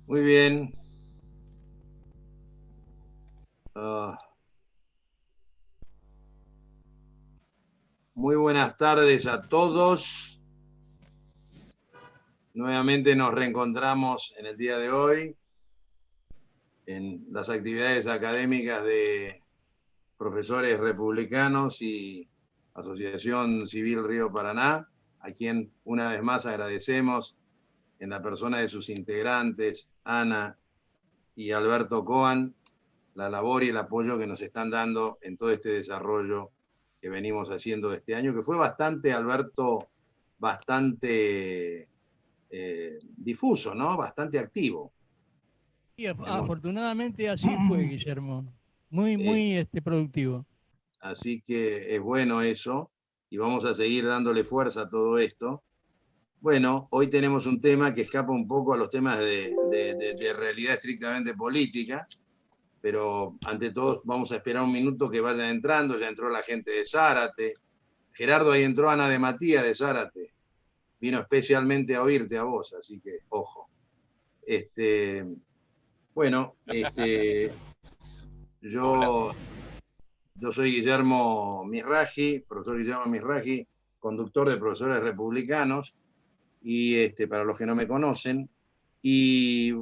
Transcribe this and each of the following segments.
Muy bien. Ah, muy buenas tardes a todos. Nuevamente nos reencontramos en el día de hoy en las actividades académicas de profesores republicanos y Asociación Civil Río Paraná, a quien una vez más agradecemos en la persona de sus integrantes, Ana y Alberto Coan, la labor y el apoyo que nos están dando en todo este desarrollo que venimos haciendo este año, que fue bastante, Alberto, bastante difuso, ¿no? Bastante activo. Y Hemos, afortunadamente así fue, Guillermo. Muy, eh, muy productivo. Así que es bueno eso y vamos a seguir dándole fuerza a todo esto. Bueno, hoy tenemos un tema que escapa un poco a los temas de realidad estrictamente política, pero ante todo vamos a esperar un minuto que vayan entrando. Ya entró la gente de Zárate. Gerardo, ahí entró Ana de Matías de Zárate. Vino especialmente a oírte a vos, así que ojo. Este, bueno, Hola. yo, yo soy Guillermo Misraji, profesor Guillermo Misraji, conductor de Profesores Republicanos, y para los que no me conocen, y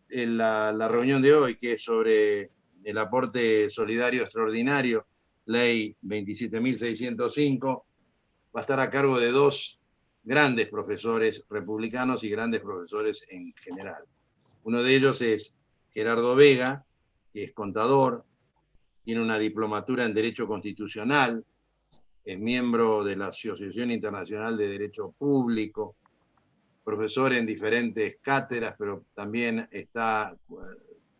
la reunión de hoy, que es sobre el aporte solidario extraordinario, ley 27.605, va a estar a cargo de dos grandes profesores republicanos y grandes profesores en general. Uno de ellos es Gerardo Vega, que es contador, tiene una diplomatura en Derecho Constitucional, es miembro de la Asociación Internacional de Derecho Público, profesor en diferentes cátedras, pero también está,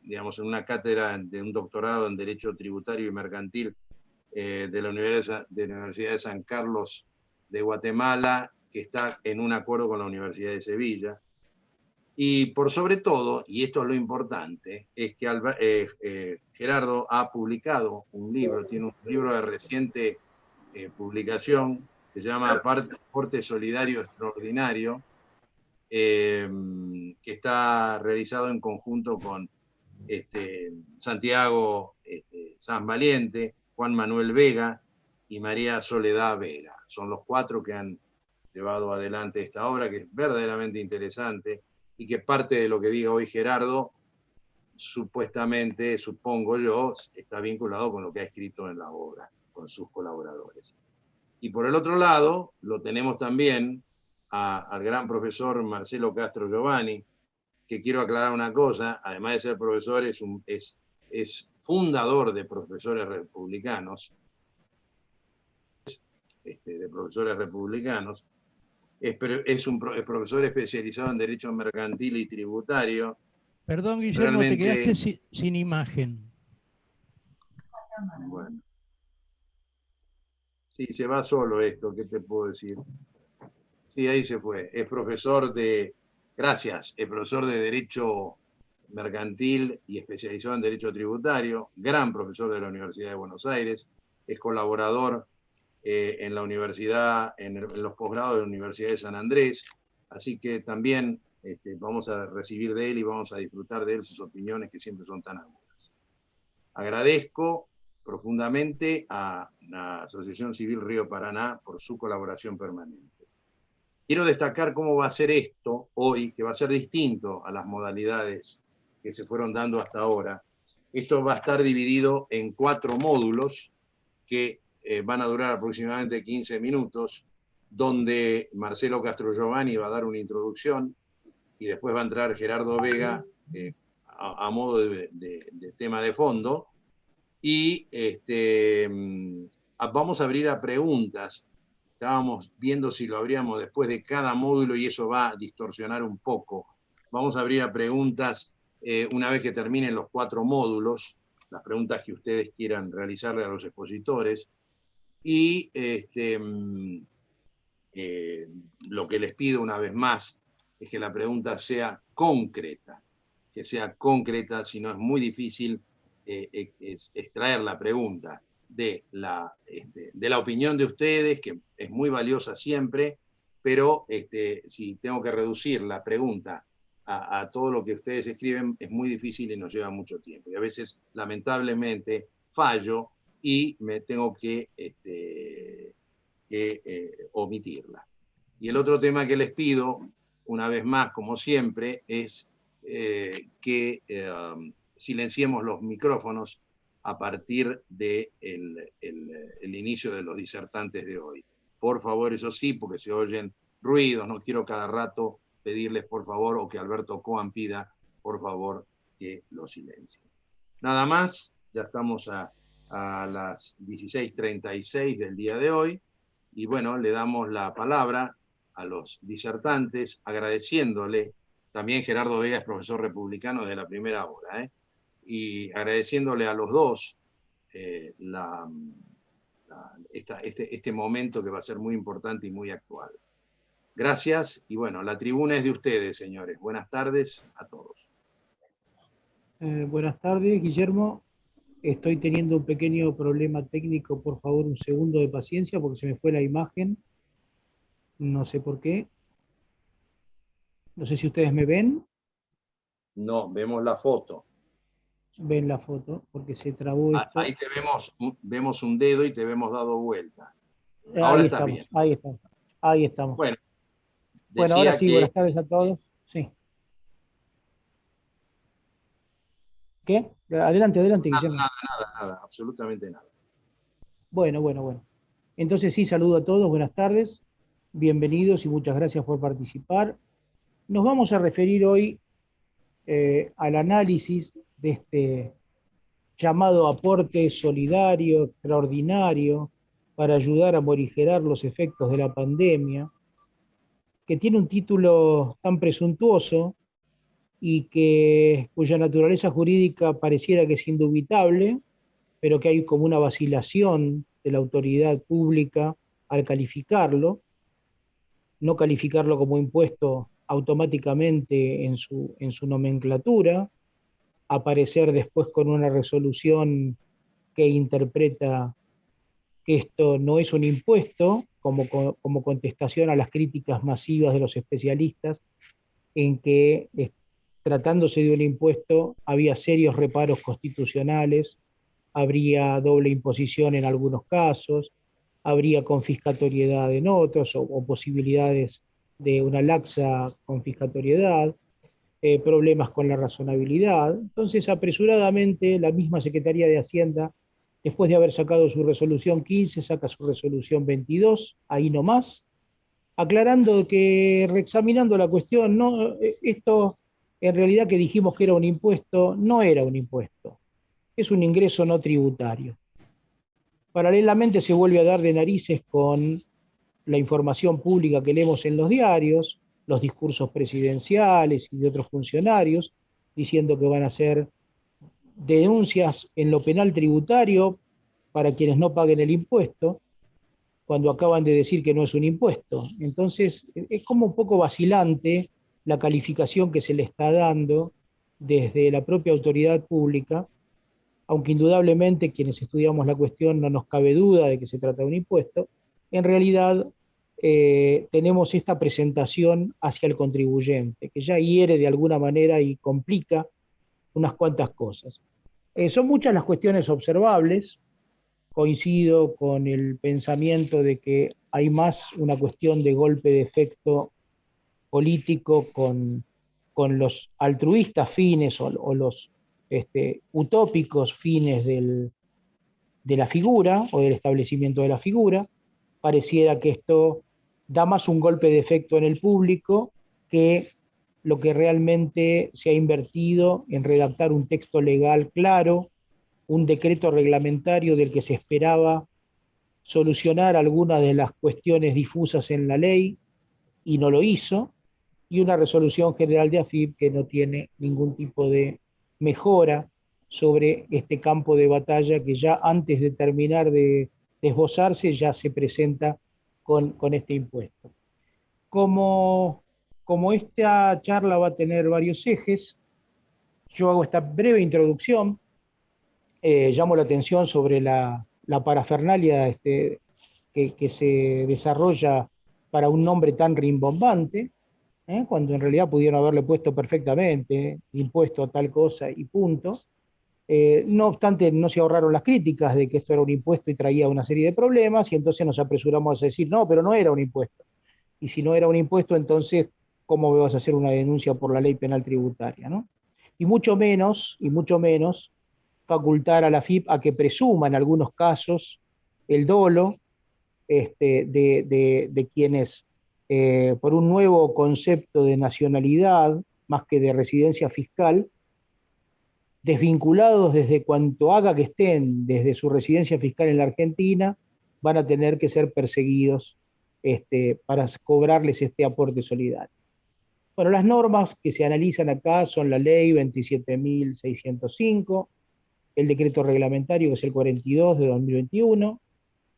digamos, en una cátedra de un doctorado en Derecho Tributario y Mercantil de la Universidad de San Carlos de Guatemala, que está en un acuerdo con la Universidad de Sevilla. Y por sobre todo, y esto es lo importante, es que Gerardo ha publicado un libro, tiene un libro de reciente publicación que se llama Aporte Solidario Extraordinario, que está realizado en conjunto con Santiago San Valiente, Juan Manuel Vega y María Soledad Vega. Son los cuatro que han llevado adelante esta obra, que es verdaderamente interesante y que parte de lo que diga hoy Gerardo, supuestamente, supongo yo, está vinculado con lo que ha escrito en la obra, con sus colaboradores. Y por el otro lado, lo tenemos también al gran profesor Marcelo Castro Giovanni, que quiero aclarar una cosa, además de ser profesor, es fundador de Profesores Republicanos, de Profesores Republicanos, es profesor especializado en Derecho Mercantil y Tributario. Perdón, Guillermo, te quedaste Realmente, sin imagen. bueno, sí, se va solo esto, ¿qué te puedo decir? Sí, ahí se fue. Es profesor de Derecho Mercantil y especializado en Derecho Tributario, gran profesor de la Universidad de Buenos Aires, es colaborador en la universidad, en los posgrados de la Universidad de San Andrés, así que también vamos a recibir de él y vamos a disfrutar de él sus opiniones que siempre son tan agudas. Agradezco profundamente a la Asociación Civil Río Paraná por su colaboración permanente. Quiero destacar cómo va a ser esto hoy, que va a ser distinto a las modalidades que se fueron dando hasta ahora. Esto va a estar dividido en 4 módulos que van a durar aproximadamente 15 minutos, donde Marcelo Castro Giovanni va a dar una introducción y después va a entrar Gerardo Vega a modo de tema de fondo. Y vamos a abrir a preguntas. Estábamos viendo si lo abríamos después de cada módulo y eso va a distorsionar un poco. Vamos a abrir a preguntas una vez que terminen los 4 módulos, las preguntas que ustedes quieran realizarle a los expositores. Y lo que les pido una vez más es que la pregunta sea concreta, si no es muy difícil extraer la pregunta de la opinión de ustedes, que es muy valiosa siempre, pero si tengo que reducir la pregunta a todo lo que ustedes escriben es muy difícil y nos lleva mucho tiempo. Y a veces, lamentablemente, fallo y me tengo que omitirla. Y el otro tema que les pido, una vez más, como siempre, es que silenciemos los micrófonos a partir del el inicio de los disertantes de hoy. Por favor, eso sí, porque se oyen ruidos, no quiero cada rato pedirles por favor, o que Alberto Coan pida por favor que lo silencien. Nada más, ya estamos a las 16:36 del día de hoy, y bueno, le damos la palabra a los disertantes, agradeciéndole, también Gerardo Vega es profesor republicano de la primera hora, y agradeciéndole a los dos este momento que va a ser muy importante y muy actual. Gracias, y bueno, la tribuna es de ustedes, señores. Buenas tardes a todos. Buenas tardes, Guillermo. Estoy teniendo un pequeño problema técnico, por favor, un segundo de paciencia, porque se me fue la imagen. No sé por qué. No sé si ustedes me ven. No, vemos la foto. Ven la foto, porque se trabó esto. Ahí te vemos un dedo y te vemos dado vuelta. Ahora ahí estamos, bien. Ahí estamos. Ahí estamos. Bueno, ahora sí, buenas tardes a todos. Sí. ¿Qué? Adelante, Guillermo. Nada, absolutamente nada. Bueno. Entonces sí, saludo a todos, buenas tardes, bienvenidos y muchas gracias por participar. Nos vamos a referir hoy al análisis de este llamado aporte solidario, extraordinario, para ayudar a morigerar los efectos de la pandemia, que tiene un título tan presuntuoso y cuya naturaleza jurídica pareciera que es indubitable, pero que hay como una vacilación de la autoridad pública al calificarlo, no calificarlo como impuesto automáticamente en su nomenclatura, aparecer después con una resolución que interpreta que esto no es un impuesto, como contestación a las críticas masivas de los especialistas, en que tratándose de un impuesto había serios reparos constitucionales, habría doble imposición en algunos casos, habría confiscatoriedad en otros, o posibilidades de una laxa confiscatoriedad, problemas con la razonabilidad. Entonces, apresuradamente, la misma Secretaría de Hacienda, después de haber sacado su resolución 15, saca su resolución 22, ahí nomás, aclarando que, reexaminando la cuestión, no, esto en realidad que dijimos que era un impuesto, no era un impuesto, es un ingreso no tributario. Paralelamente se vuelve a dar de narices con la información pública que leemos en los diarios, los discursos presidenciales y de otros funcionarios, diciendo que van a hacer denuncias en lo penal tributario para quienes no paguen el impuesto, cuando acaban de decir que no es un impuesto. Entonces, es como un poco vacilante la calificación que se le está dando desde la propia autoridad pública, aunque indudablemente quienes estudiamos la cuestión no nos cabe duda de que se trata de un impuesto. En realidad tenemos esta presentación hacia el contribuyente, que ya hiere de alguna manera y complica unas cuantas cosas. Son muchas las cuestiones observables. Coincido con el pensamiento de que hay más una cuestión de golpe de efecto político con los altruistas fines o los utópicos fines de la figura o del establecimiento de la figura. Pareciera que esto da más un golpe de efecto en el público que lo que realmente se ha invertido en redactar un texto legal claro, un decreto reglamentario del que se esperaba solucionar algunas de las cuestiones difusas en la ley y no lo hizo, y una resolución general de AFIP que no tiene ningún tipo de mejora sobre este campo de batalla que ya antes de terminar de esbozarse ya se presenta con este impuesto. Como esta charla va a tener varios ejes, yo hago esta breve introducción, llamo la atención sobre la parafernalia que se desarrolla para un nombre tan rimbombante, cuando en realidad pudieron haberle puesto perfectamente impuesto a tal cosa y punto. No obstante, no se ahorraron las críticas de que esto era un impuesto y traía una serie de problemas, y entonces nos apresuramos a decir, no, pero no era un impuesto. Y si no era un impuesto, entonces, ¿cómo me vas a hacer una denuncia por la ley penal tributaria, ¿no? Y mucho menos, facultar a la FIP a que presuma en algunos casos el dolo de quienes, por un nuevo concepto de nacionalidad, más que de residencia fiscal, desvinculados desde cuanto haga que estén desde su residencia fiscal en la Argentina, van a tener que ser perseguidos para cobrarles este aporte solidario. Bueno, las normas que se analizan acá son la ley 27.605, el decreto reglamentario que es el 42 de 2021,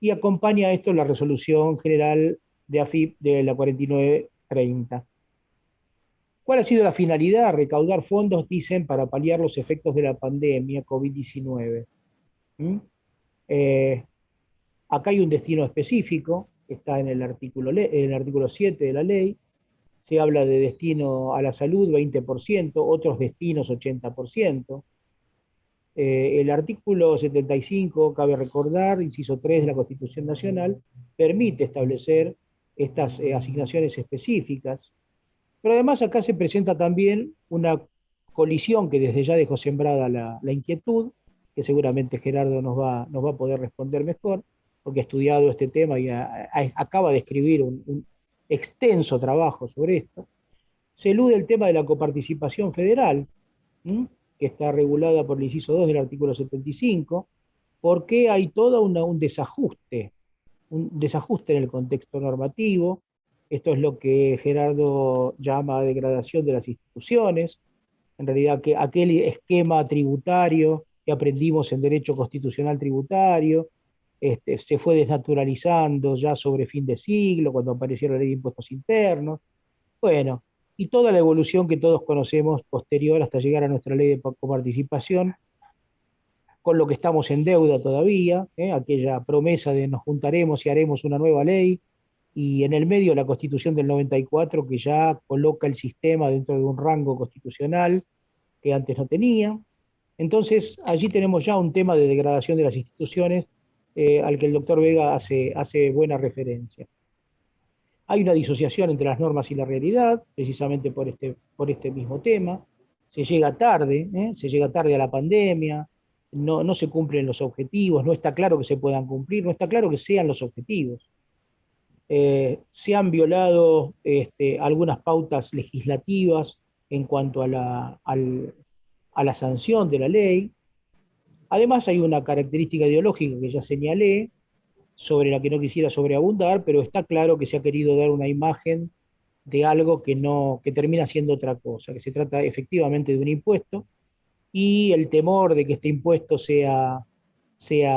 y acompaña a esto la resolución general de AFIP de la 4930. ¿Cuál ha sido la finalidad? Recaudar fondos, dicen, para paliar los efectos de la pandemia COVID-19. Acá hay un destino específico, que está en el artículo 7 de la ley. Se habla de destino a la salud 20%, otros destinos 80%. El artículo 75, cabe recordar, inciso 3 de la Constitución Nacional, permite establecer estas asignaciones específicas. Pero además acá se presenta también una colisión que desde ya dejó sembrada la inquietud, que seguramente Gerardo nos va a poder responder mejor, porque ha estudiado este tema y acaba de escribir un extenso trabajo sobre esto. Se elude el tema de la coparticipación federal, que está regulada por el inciso 2 del artículo 75, porque hay todo un desajuste en el contexto normativo. Esto es lo que Gerardo llama degradación de las instituciones. En realidad, que aquel esquema tributario que aprendimos en Derecho Constitucional Tributario se fue desnaturalizando ya sobre fin de siglo, cuando apareció la ley de impuestos internos. Bueno, y toda la evolución que todos conocemos posterior hasta llegar a nuestra ley de coparticipación, con lo que estamos en deuda todavía, aquella promesa de nos juntaremos y haremos una nueva ley, y en el medio la Constitución del 94, que ya coloca el sistema dentro de un rango constitucional que antes no tenía. Entonces, allí tenemos ya un tema de degradación de las instituciones al que el doctor Vega hace buena referencia. Hay una disociación entre las normas y la realidad, precisamente por este mismo tema. Se llega tarde a la pandemia, no se cumplen los objetivos, no está claro que se puedan cumplir, no está claro que sean los objetivos. Se han violado algunas pautas legislativas en cuanto a la sanción de la ley. Además hay una característica ideológica que ya señalé, sobre la que no quisiera sobreabundar, pero está claro que se ha querido dar una imagen de algo que termina siendo otra cosa, que se trata efectivamente de un impuesto, y el temor de que este impuesto sea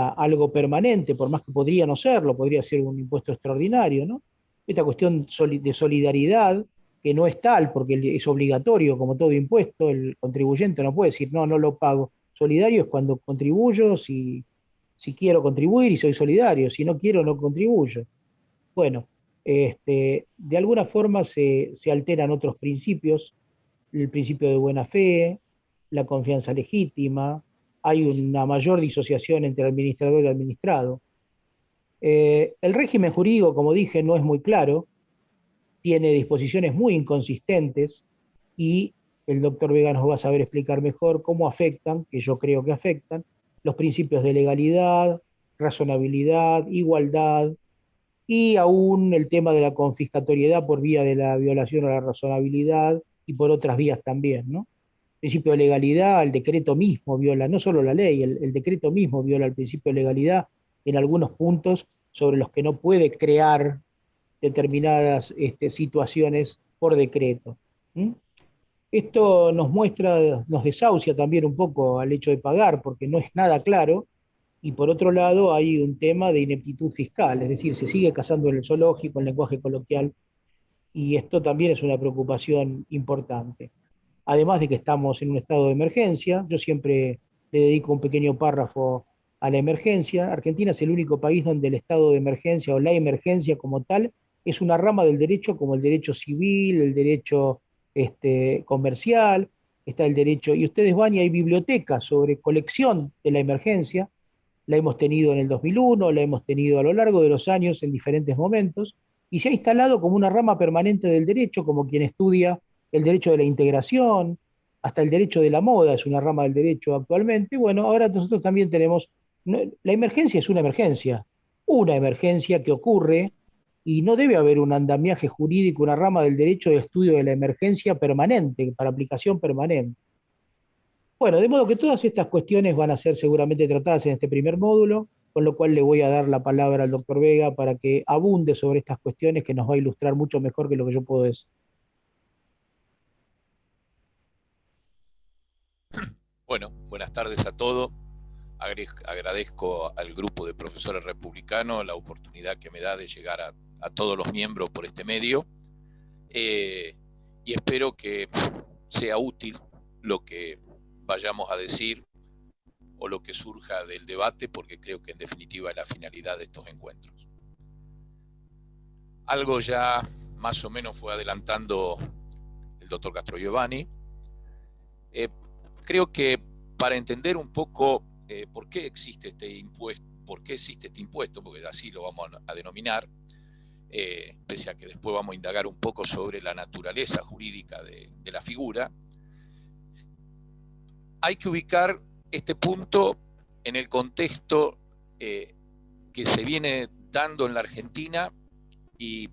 algo permanente, por más que podría no serlo, podría ser un impuesto extraordinario, ¿no? Esta cuestión de solidaridad, que no es tal, porque es obligatorio, como todo impuesto, el contribuyente no puede decir, no, no lo pago. Solidario es cuando contribuyo si quiero contribuir y soy solidario, si no quiero no contribuyo. Bueno, de alguna forma se alteran otros principios, el principio de buena fe, la confianza legítima, hay una mayor disociación entre administrador y administrado. El régimen jurídico, como dije, no es muy claro, tiene disposiciones muy inconsistentes, y el doctor Vega nos va a saber explicar mejor cómo afectan, que yo creo que afectan, los principios de legalidad, razonabilidad, igualdad, y aún el tema de la confiscatoriedad por vía de la violación a la razonabilidad y por otras vías también, ¿no? El principio de legalidad, el decreto mismo viola, no solo la ley, el decreto mismo viola el principio de legalidad en algunos puntos sobre los que no puede crear determinadas situaciones por decreto. Esto nos muestra, nos desahucia también un poco al hecho de pagar, porque no es nada claro, y por otro lado hay un tema de ineptitud fiscal, es decir, se sigue cazando en el zoológico, en lenguaje coloquial, y esto también es una preocupación importante. Además de que estamos en un estado de emergencia, yo siempre le dedico un pequeño párrafo a la emergencia. Argentina es el único país donde el estado de emergencia o la emergencia como tal es una rama del derecho como el derecho civil, el derecho comercial, está el derecho, y ustedes van y hay bibliotecas sobre colección de la emergencia, la hemos tenido en el 2001, la hemos tenido a lo largo de los años en diferentes momentos, y se ha instalado como una rama permanente del derecho, como quien estudia el derecho de la integración, hasta el derecho de la moda es una rama del derecho actualmente. Bueno, ahora nosotros también tenemos, la emergencia es una emergencia que ocurre y no debe haber un andamiaje jurídico, una rama del derecho de estudio de la emergencia permanente, para aplicación permanente. Bueno, de modo que todas estas cuestiones van a ser seguramente tratadas en este primer módulo, con lo cual le voy a dar la palabra al doctor Vega para que abunde sobre estas cuestiones que nos va a ilustrar mucho mejor que lo que yo puedo decir. Bueno, buenas tardes a todos. Agradezco al grupo de profesores republicanos la oportunidad que me da de llegar a todos los miembros por este medio, y espero que sea útil lo que vayamos a decir o lo que surja del debate, porque creo que en definitiva es la finalidad de estos encuentros. Algo ya más o menos fue adelantando el doctor Castrogiovanni. Creo que para entender un poco por qué existe este impuesto, porque así lo vamos a denominar, pese a que después vamos a indagar un poco sobre la naturaleza jurídica de la figura, hay que ubicar este punto en el contexto que se viene dando en la Argentina, y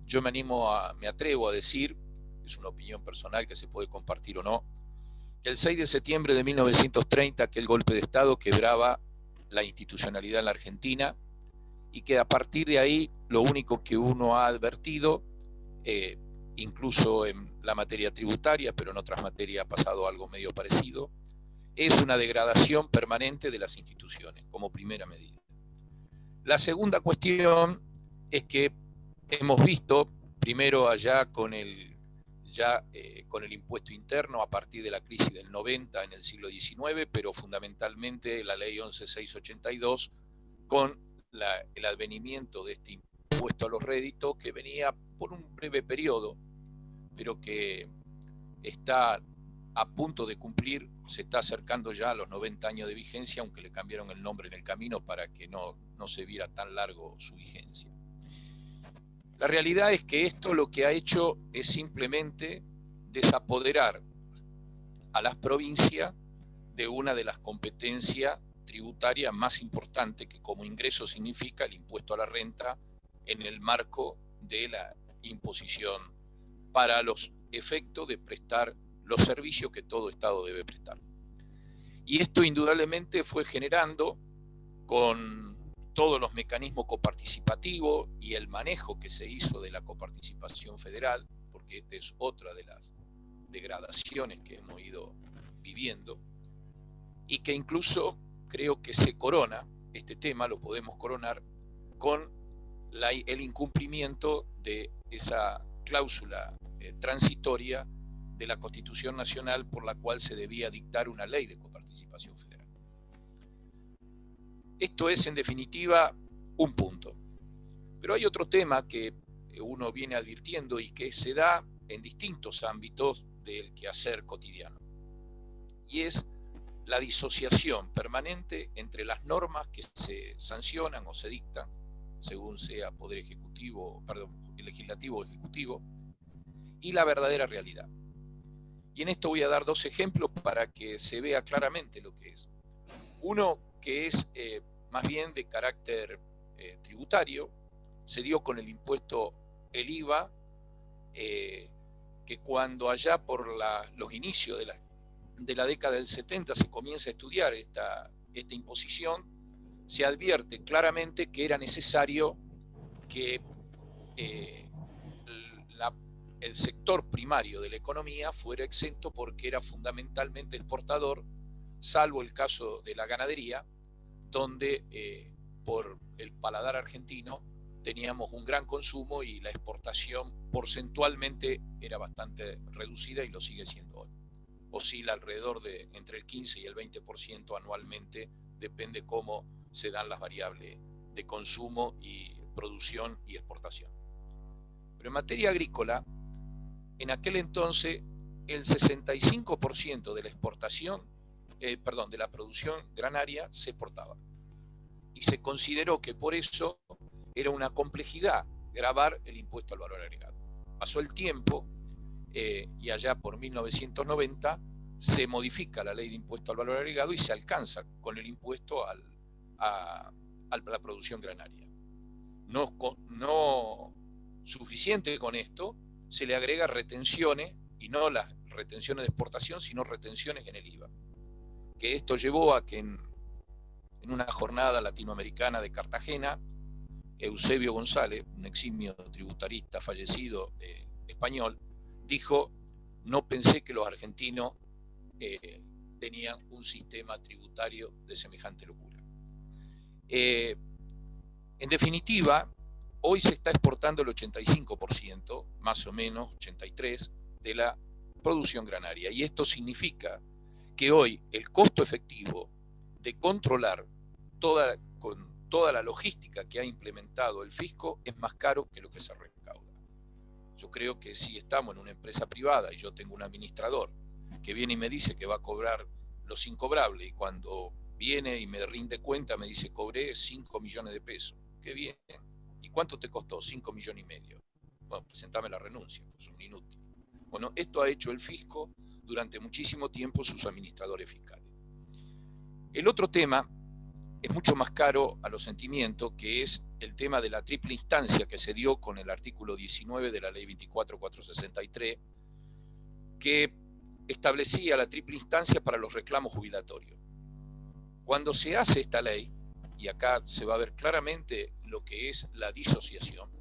yo me atrevo a decir, es una opinión personal que se puede compartir o no, que el 6 de septiembre de 1930, aquel golpe de Estado quebraba la institucionalidad en la Argentina, y que a partir de ahí lo único que uno ha advertido, incluso en la materia tributaria, pero en otras materias ha pasado algo medio parecido, es una degradación permanente de las instituciones como primera medida. La segunda cuestión es que hemos visto, primero allá con el impuesto interno a partir de la crisis del 90 en el siglo XIX, pero fundamentalmente la ley 11682 con el advenimiento de este impuesto a los réditos, que venía por un breve periodo, pero que está a punto de cumplir, se está acercando ya a los 90 años de vigencia, aunque le cambiaron el nombre en el camino para que no se viera tan largo su vigencia. La realidad es que esto lo que ha hecho es simplemente desapoderar a las provincias de una de las competencias tributarias más importantes, que como ingreso significa el impuesto a la renta en el marco de la imposición para los efectos de prestar los servicios que todo Estado debe prestar. Y esto indudablemente fue generando, con todos los mecanismos coparticipativos y el manejo que se hizo de la coparticipación federal, porque esta es otra de las degradaciones que hemos ido viviendo, y que incluso creo que se corona, este tema lo podemos coronar con el incumplimiento de esa cláusula transitoria de la Constitución Nacional, por la cual se debía dictar una ley de coparticipación federal. Esto es, en definitiva, un punto. Pero hay otro tema que uno viene advirtiendo y que se da en distintos ámbitos del quehacer cotidiano, y es la disociación permanente entre las normas que se sancionan o se dictan, según sea poder ejecutivo, legislativo o ejecutivo, y la verdadera realidad. Y en esto voy a dar dos ejemplos para que se vea claramente lo que es. Uno que es más bien de carácter tributario, se dio con el impuesto, el IVA, que cuando allá por los inicios de la década del 70 se comienza a estudiar esta imposición, se advierte claramente que era necesario que el sector primario de la economía fuera exento, porque era fundamentalmente exportador, salvo el caso de la ganadería, donde por el paladar argentino teníamos un gran consumo y la exportación porcentualmente era bastante reducida, y lo sigue siendo hoy. Oscila alrededor de entre el 15 y el 20% anualmente, depende cómo se dan las variables de consumo y producción y exportación. Pero en materia agrícola, en aquel entonces, el 65% de la exportación, de la producción granaria se exportaba. Y se consideró que por eso era una complejidad gravar el impuesto al valor agregado. Pasó el tiempo y allá por 1990 se modifica la ley de impuesto al valor agregado y se alcanza con el impuesto a la producción granaria. No suficiente con esto, se le agrega retenciones, y no las retenciones de exportación, sino retenciones en el IVA. Que esto llevó a que en una jornada latinoamericana de Cartagena, Eusebio González, un eximio tributarista fallecido español, dijo: no pensé que los argentinos tenían un sistema tributario de semejante locura. En definitiva, hoy se está exportando el 85%, más o menos 83%, de la producción granaria. Y esto significa que hoy el costo efectivo de controlar con toda la logística que ha implementado el fisco es más caro que lo que se recauda. Yo creo que si estamos en una empresa privada y yo tengo un administrador que viene y me dice que va a cobrar los incobrables, y cuando viene y me rinde cuenta me dice: cobré 5 millones de pesos. Qué bien. ¿Y cuánto te costó? 5 millones y medio. Bueno, presentame la renuncia, es un inútil. Bueno, esto ha hecho el fisco durante muchísimo tiempo, sus administradores fiscales. El otro tema es mucho más caro a los sentimientos, que es el tema de la triple instancia que se dio con el artículo 19 de la ley 24.463, que establecía la triple instancia para los reclamos jubilatorios. Cuando se hace esta ley, y acá se va a ver claramente lo que es la disociación,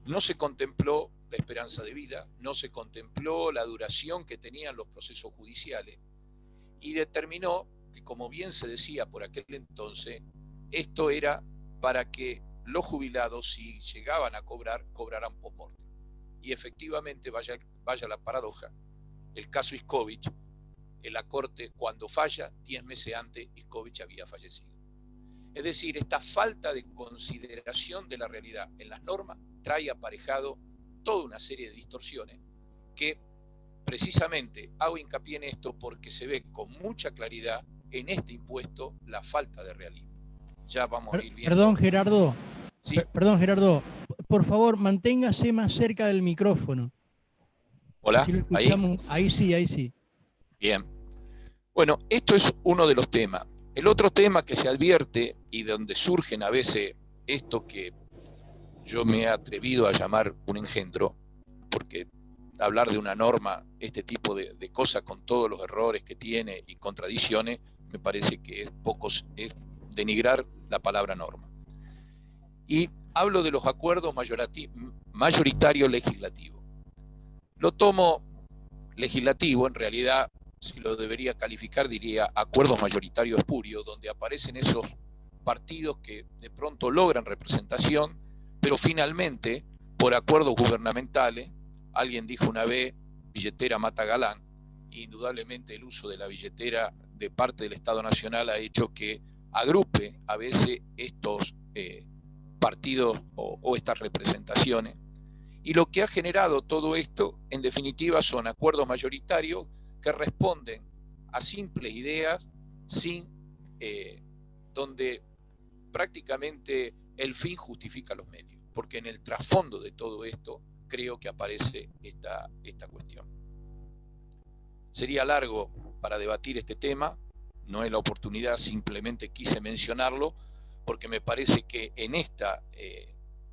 no se contempló la esperanza de vida, no se contempló la duración que tenían los procesos judiciales, y determinó que, como bien se decía por aquel entonces, esto era para que los jubilados, si llegaban a cobrar, cobraran post-mortem. Y efectivamente, vaya la paradoja, el caso Iskowicz, en la Corte, cuando falla, 10 meses antes, Iskowicz había fallecido. Es decir, esta falta de consideración de la realidad en las normas trae aparejado toda una serie de distorsiones que, precisamente, hago hincapié en esto porque se ve con mucha claridad en este impuesto la falta de realismo. Ya vamos a ir viendo. Perdón, Gerardo. ¿Sí? Perdón, Gerardo. Por favor, manténgase más cerca del micrófono. Hola, Si lo escuchamos, ahí sí. Bien. Bueno, esto es uno de los temas. El otro tema que se advierte y donde surgen a veces esto que yo me he atrevido a llamar un engendro, porque hablar de una norma, este tipo de cosas con todos los errores que tiene y contradicciones, me parece que es denigrar la palabra norma. Y hablo de los acuerdos mayoritarios legislativos. Lo tomo legislativo, en realidad, si lo debería calificar, diría acuerdos mayoritarios espurios, donde aparecen esos partidos que de pronto logran representación, pero finalmente, por acuerdos gubernamentales, alguien dijo una vez: billetera mata galán. Indudablemente el uso de la billetera de parte del Estado Nacional ha hecho que agrupe a veces estos partidos o estas representaciones. Y lo que ha generado todo esto, en definitiva, son acuerdos mayoritarios que responden a simples ideas, donde prácticamente el fin justifica los medios, porque en el trasfondo de todo esto creo que aparece esta cuestión. Sería largo para debatir este tema, no es la oportunidad, simplemente quise mencionarlo, porque me parece que en esta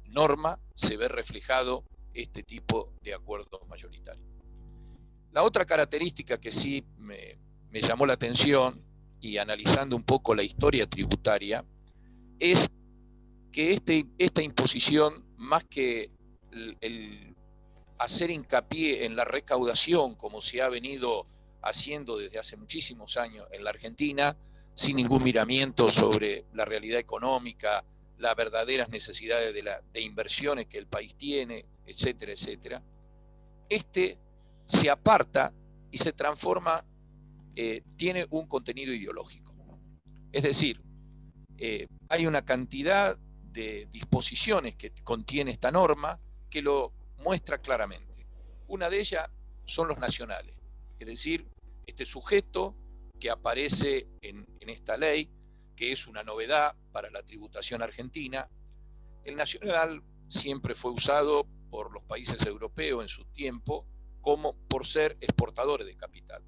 norma se ve reflejado este tipo de acuerdos mayoritarios. La otra característica que sí me llamó la atención, y analizando un poco la historia tributaria, es que esta imposición, más que el hacer hincapié en la recaudación, como se ha venido haciendo desde hace muchísimos años en la Argentina, sin ningún miramiento sobre la realidad económica, las verdaderas necesidades de inversiones que el país tiene, etcétera, etcétera, se aparta y se transforma, tiene un contenido ideológico. Es decir, hay una cantidad de disposiciones que contiene esta norma que lo muestra claramente. Una de ellas son los nacionales, es decir, este sujeto que aparece en esta ley, que es una novedad para la tributación argentina. El nacional siempre fue usado por los países europeos en su tiempo como por ser exportadores de capital.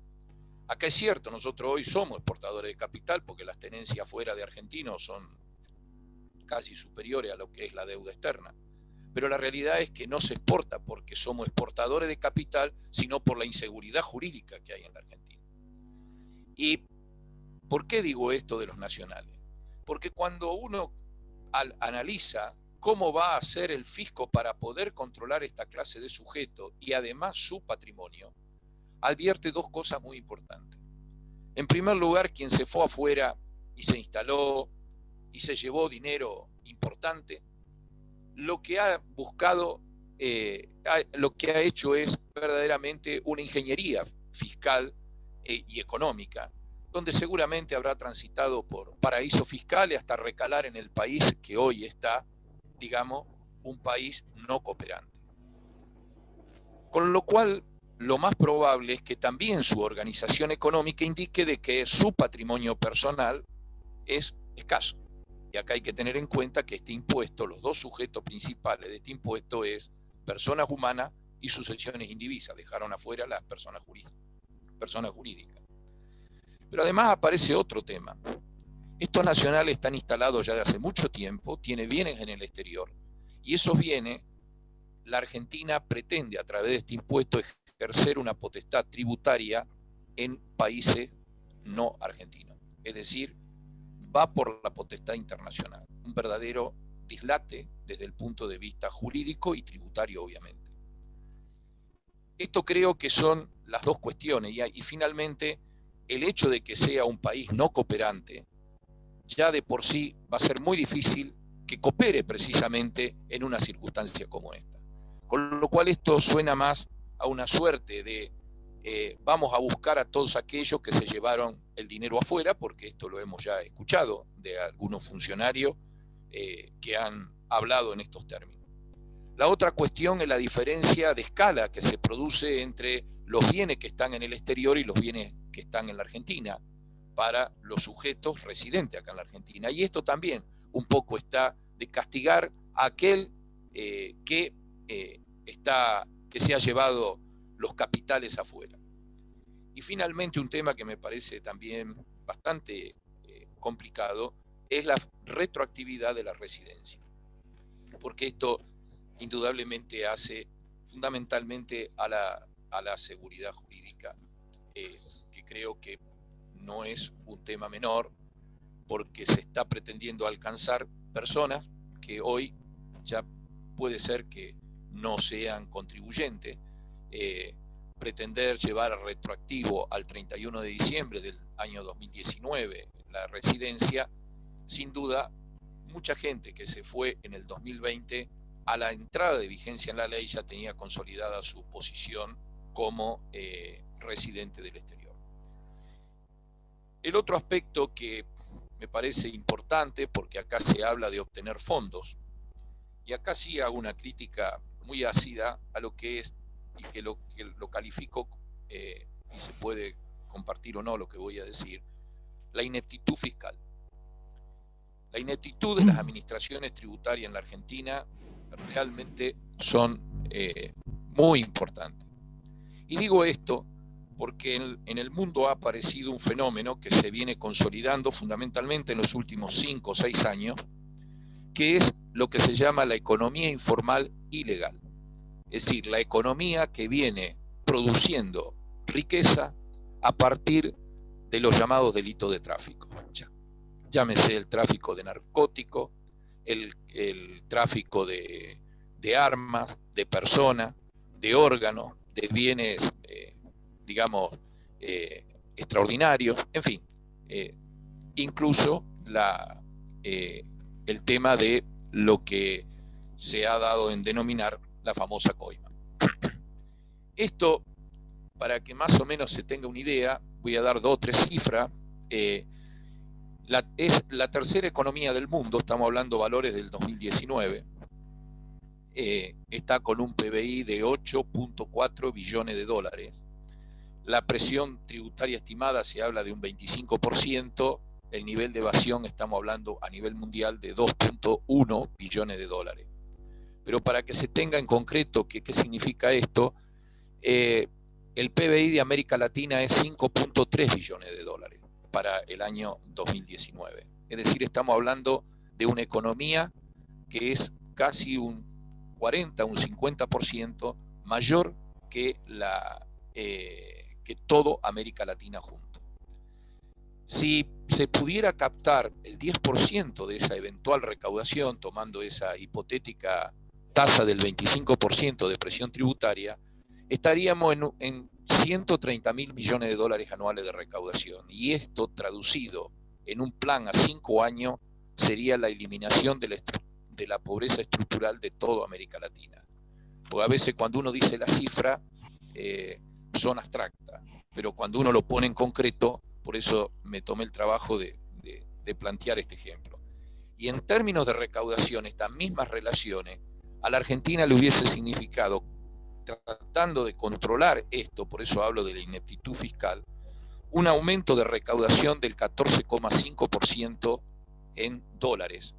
Acá es cierto, nosotros hoy somos exportadores de capital porque las tenencias fuera de argentinos son casi superiores a lo que es la deuda externa. Pero la realidad es que no se exporta porque somos exportadores de capital, sino por la inseguridad jurídica que hay en la Argentina. ¿Y por qué digo esto de los nacionales? Porque cuando uno analiza cómo va a hacer el fisco para poder controlar esta clase de sujeto y además su patrimonio, advierte dos cosas muy importantes. En primer lugar, quien se fue afuera y se instaló y se llevó dinero importante, lo que ha buscado, lo que ha hecho es verdaderamente una ingeniería fiscal y económica, donde seguramente habrá transitado por paraísos fiscales hasta recalar en el país que hoy está, digamos, un país no cooperante. Con lo cual, lo más probable es que también su organización económica indique de que su patrimonio personal es escaso. Y acá hay que tener en cuenta que este impuesto, los dos sujetos principales de este impuesto es personas humanas y sucesiones indivisas. Dejaron afuera las personas jurídicas. Pero además aparece otro tema. Estos nacionales están instalados ya de hace mucho tiempo, tienen bienes en el exterior, y esos bienes, la Argentina pretende a través de este impuesto ejercer una potestad tributaria en países no argentinos. Es decir, va por la potestad internacional. Un verdadero dislate desde el punto de vista jurídico y tributario, obviamente. Esto creo que son las dos cuestiones. Y finalmente, el hecho de que sea un país no cooperante, ya de por sí va a ser muy difícil que coopere precisamente en una circunstancia como esta. Con lo cual esto suena más a una suerte de vamos a buscar a todos aquellos que se llevaron el dinero afuera, porque esto lo hemos ya escuchado de algunos funcionarios que han hablado en estos términos. La otra cuestión es la diferencia de escala que se produce entre los bienes que están en el exterior y los bienes que están en la Argentina para los sujetos residentes acá en la Argentina. Y esto también un poco está de castigar a aquel que se ha llevado los capitales afuera. Y finalmente un tema que me parece también bastante complicado es la retroactividad de la residencia, porque esto indudablemente hace fundamentalmente a la seguridad jurídica, que creo que no es un tema menor, porque se está pretendiendo alcanzar personas que hoy ya puede ser que no sean contribuyentes. Pretender llevar retroactivo al 31 de diciembre del año 2019 la residencia, sin duda, mucha gente que se fue en el 2020, a la entrada de vigencia en la ley ya tenía consolidada su posición como residente del exterior. El otro aspecto que me parece importante, porque acá se habla de obtener fondos, y acá sí hago una crítica muy ácida a lo que es, y que lo califico, y se puede compartir o no lo que voy a decir, la ineptitud fiscal. La ineptitud de las administraciones tributarias en la Argentina realmente son muy importantes. Y digo esto porque en el mundo ha aparecido un fenómeno que se viene consolidando fundamentalmente en los últimos 5 o 6 años, que es lo que se llama la economía informal ilegal. Es decir, la economía que viene produciendo riqueza a partir de los llamados delitos de tráfico. Llámese el tráfico de narcóticos, el tráfico de armas, de personas, de órganos, de bienes, digamos, extraordinarios, en fin, incluso el tema de lo que se ha dado en denominar la famosa coima. Esto, para que más o menos se tenga una idea, voy a dar 2 o 3 cifras. Es la tercera economía del mundo, estamos hablando valores del 2019, está con un PBI de 8.4 billones de dólares. La presión tributaria estimada se habla de un 25%, el nivel de evasión estamos hablando a nivel mundial de 2.1 billones de dólares. Pero para que se tenga en concreto qué significa esto, el PBI de América Latina es 5.3 billones de dólares para el año 2019. Es decir, estamos hablando de una economía que es casi un 40, un 50% mayor que todo América Latina junto. Si se pudiera captar el 10% de esa eventual recaudación, tomando esa hipotética tasa del 25% de presión tributaria, estaríamos en 130 mil millones de dólares anuales de recaudación. Y esto, traducido en un plan a 5 años, sería la eliminación de la pobreza estructural de toda América Latina. Porque a veces cuando uno dice la cifra, son abstractas, pero cuando uno lo pone en concreto, por eso me tomé el trabajo de plantear este ejemplo. Y en términos de recaudación, estas mismas relaciones, a la Argentina le hubiese significado, tratando de controlar esto, por eso hablo de la ineptitud fiscal, un aumento de recaudación del 14,5% en dólares,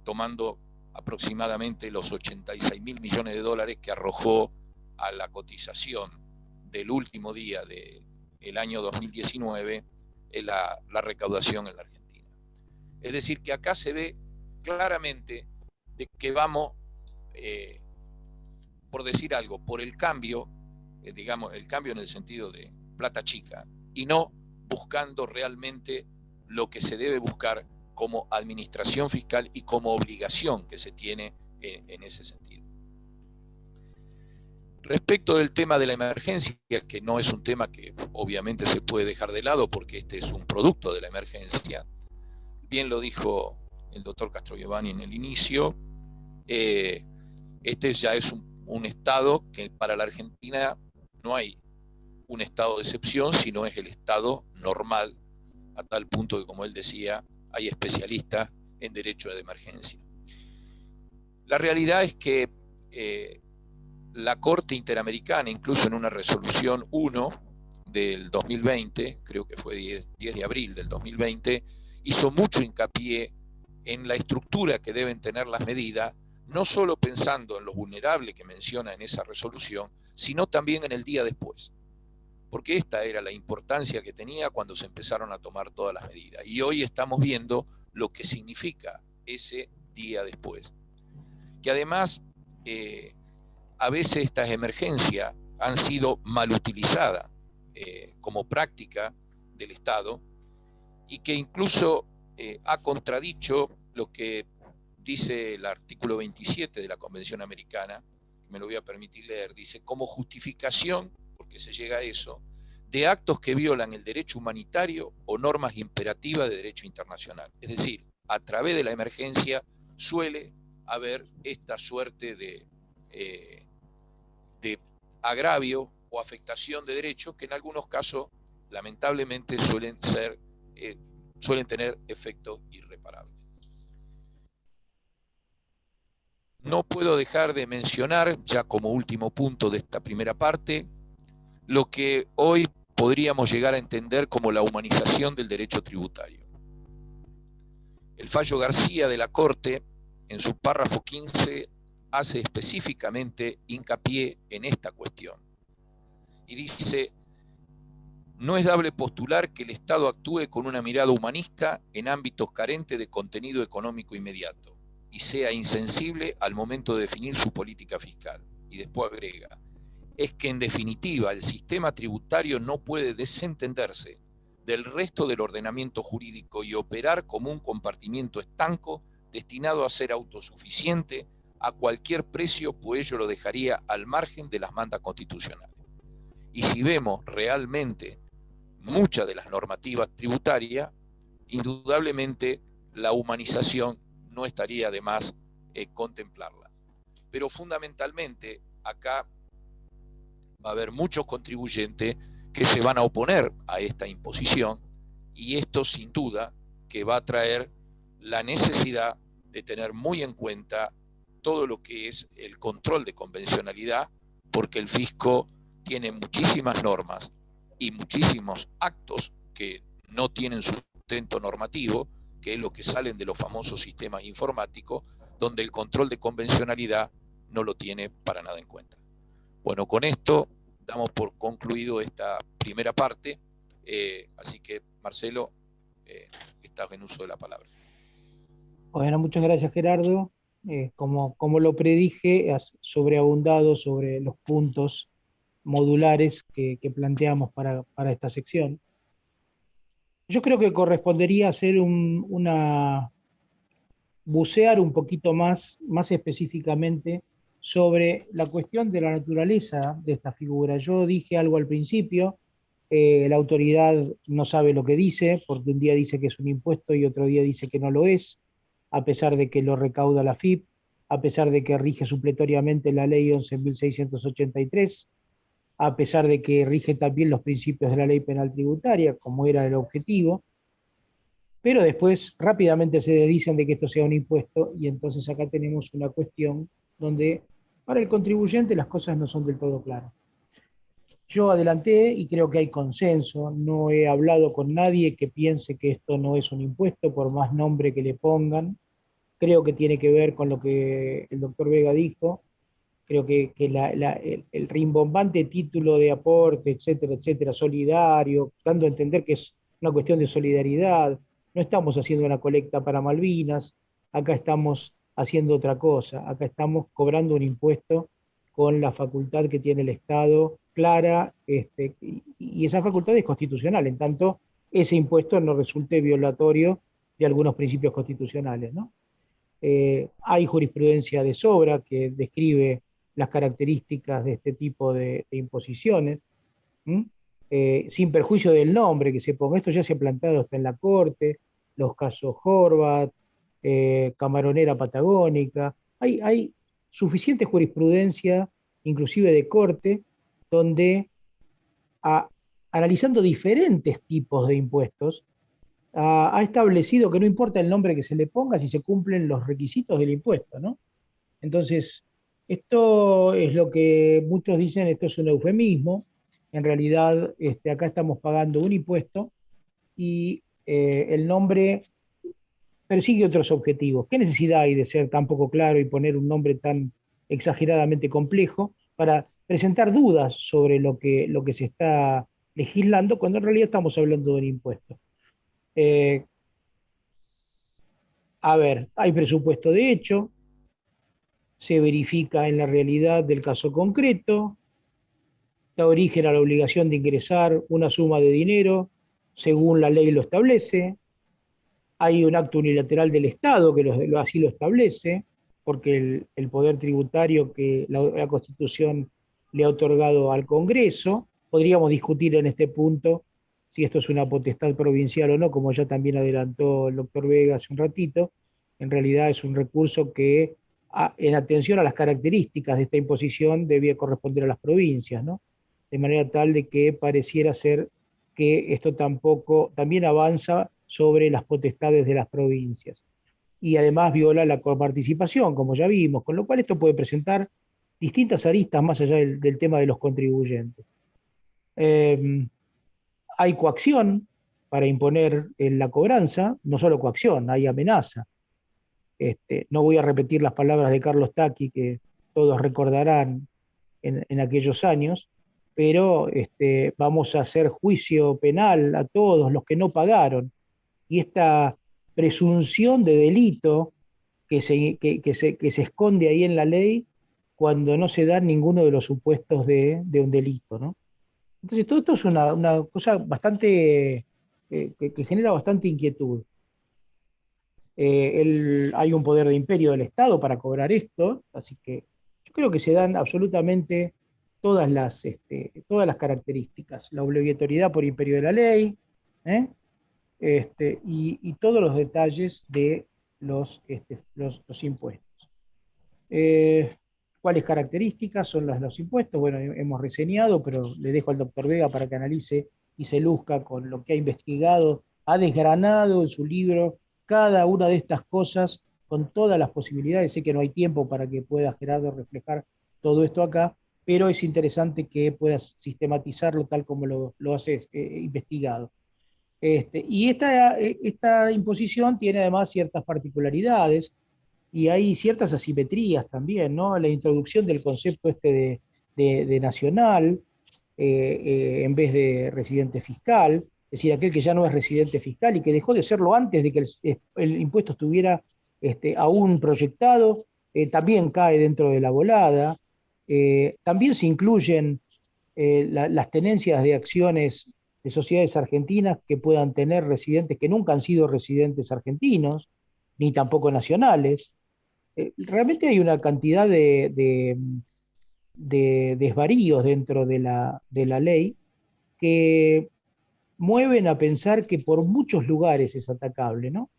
tomando aproximadamente los 86 mil millones de dólares que arrojó a la cotización del último día del año 2019 la recaudación en la Argentina. Es decir, que acá se ve claramente de que vamos, por decir algo, por el cambio, digamos, el cambio en el sentido de plata chica, y no buscando realmente lo que se debe buscar como administración fiscal y como obligación que se tiene en ese sentido. Respecto del tema de la emergencia, que no es un tema que obviamente se puede dejar de lado porque este es un producto de la emergencia, bien lo dijo el doctor Castrogiovanni en el inicio, este ya es un estado que para la Argentina no hay un estado de excepción, sino es el estado normal, a tal punto que, como él decía, hay especialistas en derecho de emergencia. La realidad es que la Corte Interamericana, incluso en una resolución 1 del 2020, creo que fue 10 de abril del 2020, hizo mucho hincapié en la estructura que deben tener las medidas, no solo pensando en los vulnerables que menciona en esa resolución, sino también en el día después. Porque esta era la importancia que tenía cuando se empezaron a tomar todas las medidas. Y hoy estamos viendo lo que significa ese día después. Que además, a veces estas emergencias han sido mal utilizadas como práctica del Estado y que incluso ha contradicho lo que dice el artículo 27 de la Convención Americana, que me lo voy a permitir leer, dice, como justificación, porque se llega a eso, de actos que violan el derecho humanitario o normas imperativas de derecho internacional. Es decir, a través de la emergencia suele haber esta suerte de agravio o afectación de derechos que en algunos casos, lamentablemente, suelen tener efectos irreparables. No puedo dejar de mencionar, ya como último punto de esta primera parte, lo que hoy podríamos llegar a entender como la humanización del derecho tributario. El fallo García de la Corte, en su párrafo 15, hace específicamente hincapié en esta cuestión. Y dice, no es dable postular que el Estado actúe con una mirada humanista en ámbitos carentes de contenido económico inmediato y sea insensible al momento de definir su política fiscal. Y después agrega, es que en definitiva el sistema tributario no puede desentenderse del resto del ordenamiento jurídico y operar como un compartimiento estanco destinado a ser autosuficiente a cualquier precio, pues ello lo dejaría al margen de las mandas constitucionales. Y si vemos realmente muchas de las normativas tributarias, indudablemente la humanización no estaría de más contemplarla. Pero fundamentalmente acá va a haber muchos contribuyentes que se van a oponer a esta imposición y esto sin duda que va a traer la necesidad de tener muy en cuenta todo lo que es el control de convencionalidad, porque el fisco tiene muchísimas normas y muchísimos actos que no tienen sustento normativo, que es lo que salen de los famosos sistemas informáticos, donde el control de convencionalidad no lo tiene para nada en cuenta. Bueno, con esto damos por concluido esta primera parte, así que Marcelo, estás en uso de la palabra. Bueno, muchas gracias, Gerardo. Como lo predije, has sobreabundado sobre los puntos modulares que planteamos para esta sección. Yo creo que correspondería hacer bucear un poquito más específicamente sobre la cuestión de la naturaleza de esta figura. Yo dije algo al principio, la autoridad no sabe lo que dice, porque un día dice que es un impuesto y otro día dice que no lo es, a pesar de que lo recauda la FIP, a pesar de que rige supletoriamente la ley 11.683, a pesar de que rige también los principios de la ley penal tributaria, como era el objetivo, pero después rápidamente se dicen de que esto sea un impuesto, y entonces acá tenemos una cuestión donde para el contribuyente las cosas no son del todo claras. Yo adelanté y creo que hay consenso, no he hablado con nadie que piense que esto no es un impuesto, por más nombre que le pongan. Creo que tiene que ver con lo que el doctor Vega dijo, creo que el rimbombante título de aporte, etcétera, etcétera, solidario, dando a entender que es una cuestión de solidaridad. No estamos haciendo una colecta para Malvinas, acá estamos haciendo otra cosa, acá estamos cobrando un impuesto con la facultad que tiene el Estado clara, y esa facultad es constitucional, en tanto ese impuesto no resulte violatorio de algunos principios constitucionales, ¿no? Hay jurisprudencia de sobra que describe las características de este tipo de imposiciones, sin perjuicio del nombre que se ponga. Esto ya se ha plantado hasta en la Corte, los casos Horvat, Camaronera Patagónica. Hay suficiente jurisprudencia, inclusive de Corte, donde analizando diferentes tipos de impuestos, ha establecido que no importa el nombre que se le ponga si se cumplen los requisitos del impuesto, ¿no? Entonces, esto es lo que muchos dicen, esto es un eufemismo. En realidad, acá estamos pagando un impuesto y el nombre persigue otros objetivos. ¿Qué necesidad hay de ser tan poco claro y poner un nombre tan exageradamente complejo para presentar dudas sobre lo que se está legislando, cuando en realidad estamos hablando de un impuesto? A ver, hay presupuesto de hecho, se verifica en la realidad del caso concreto, da origen a la obligación de ingresar una suma de dinero según la ley lo establece, hay un acto unilateral del Estado que así lo establece, porque el poder tributario que la Constitución le ha otorgado al Congreso. Podríamos discutir en este punto si esto es una potestad provincial o no, como ya también adelantó el doctor Vega hace un ratito. En realidad es un recurso que, en atención a las características de esta imposición, debía corresponder a las provincias, ¿no? De manera tal de que pareciera ser que esto también avanza sobre las potestades de las provincias. Y además viola la coparticipación, como ya vimos, con lo cual esto puede presentar distintas aristas más allá del tema de los contribuyentes. Hay coacción para imponer la cobranza, no solo coacción, hay amenaza. No voy a repetir las palabras de Carlos Tacchi, que todos recordarán en aquellos años, pero vamos a hacer juicio penal a todos los que no pagaron. Y esta presunción de delito que se esconde ahí en la ley cuando no se da ninguno de los supuestos de un delito, ¿no? Entonces todo esto es una cosa bastante, que genera bastante inquietud. Hay un poder de imperio del Estado para cobrar esto, así que yo creo que se dan absolutamente todas las características, la obligatoriedad por imperio de la ley, y todos los detalles de los impuestos. ¿Cuáles características son las de los impuestos? Bueno, hemos reseñado, pero le dejo al doctor Vega para que analice y se luzca con lo que ha investigado ha desgranado en su libro cada una de estas cosas con todas las posibilidades. Sé que no hay tiempo para que pueda Gerardo reflejar todo esto acá, pero es interesante que puedas sistematizarlo tal como lo has investigado. Y esta imposición tiene además ciertas particularidades y hay ciertas asimetrías también, ¿no? La introducción del concepto de nacional en vez de residente fiscal, es decir, aquel que ya no es residente fiscal y que dejó de serlo antes de que el impuesto estuviera aún proyectado, también cae dentro de la volada. También se incluyen las tenencias de acciones de sociedades argentinas que puedan tener residentes que nunca han sido residentes argentinos, ni tampoco nacionales. Realmente hay una cantidad de desvaríos dentro de la ley que mueven a pensar que por muchos lugares es atacable, ¿no?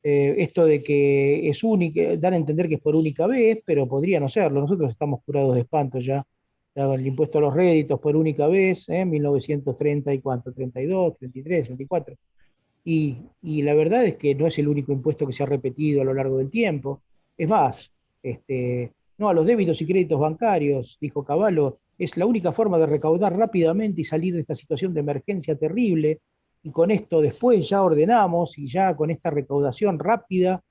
Esto de que es única, dan a entender que es por única vez, pero podría no serlo. Nosotros estamos curados de espanto ya. El impuesto a los réditos por única vez, 1930 y cuánto, 32, 33, 34. Y la verdad es que no es el único impuesto que se ha repetido a lo largo del tiempo. Es más, no, a los débitos y créditos bancarios, dijo Cavallo, es la única forma de recaudar rápidamente y salir de esta situación de emergencia terrible. Y con esto después ya ordenamos y ya con esta recaudación rápida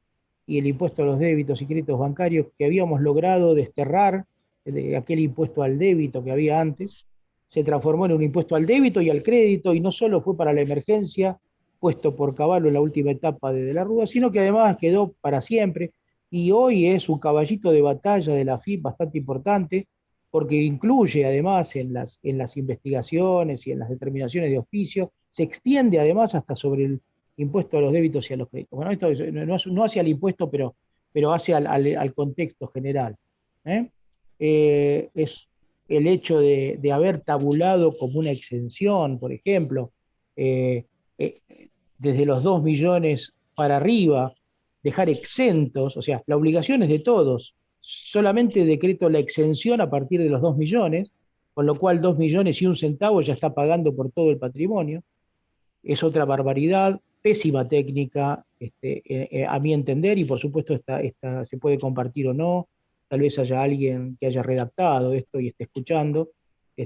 y el impuesto a los débitos y créditos bancarios que habíamos logrado desterrar de aquel impuesto al débito que había antes, se transformó en un impuesto al débito y al crédito y no solo fue para la emergencia, puesto por Cavallo en la última etapa de la Rúa, sino que además quedó para siempre y hoy es un caballito de batalla de la AFIP bastante importante, porque incluye además en las investigaciones y en las determinaciones de oficio, se extiende además hasta sobre el impuesto a los débitos y a los créditos. Bueno, esto no hacia el impuesto, pero hacia al contexto general. Es el hecho de haber tabulado como una exención, por ejemplo, eh, eh, desde los 2 millones para arriba, dejar exentos, o sea, la obligación es de todos, solamente decreto la exención a partir de los 2 millones, con lo cual 2 millones y un centavo ya está pagando por todo el patrimonio. Es otra barbaridad, pésima técnica, a mi entender, y por supuesto esta se puede compartir o no, tal vez haya alguien que haya redactado esto y esté escuchando,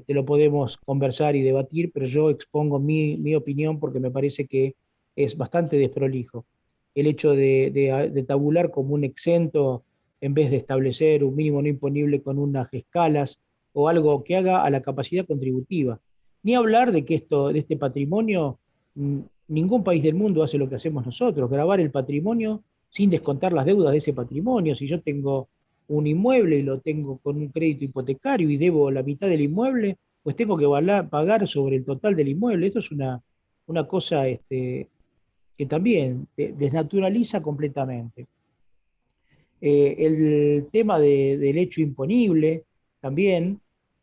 lo podemos conversar y debatir, pero yo expongo mi opinión porque me parece que es bastante desprolijo. El hecho de tabular como un exento en vez de establecer un mínimo no imponible con unas escalas o algo que haga a la capacidad contributiva. Ni hablar de que de este patrimonio, ningún país del mundo hace lo que hacemos nosotros, gravar el patrimonio sin descontar las deudas de ese patrimonio. Si yo tengo un inmueble y lo tengo con un crédito hipotecario y debo la mitad del inmueble, pues tengo que pagar sobre el total del inmueble. Esto es una cosa que también desnaturaliza completamente. El tema del hecho imponible también,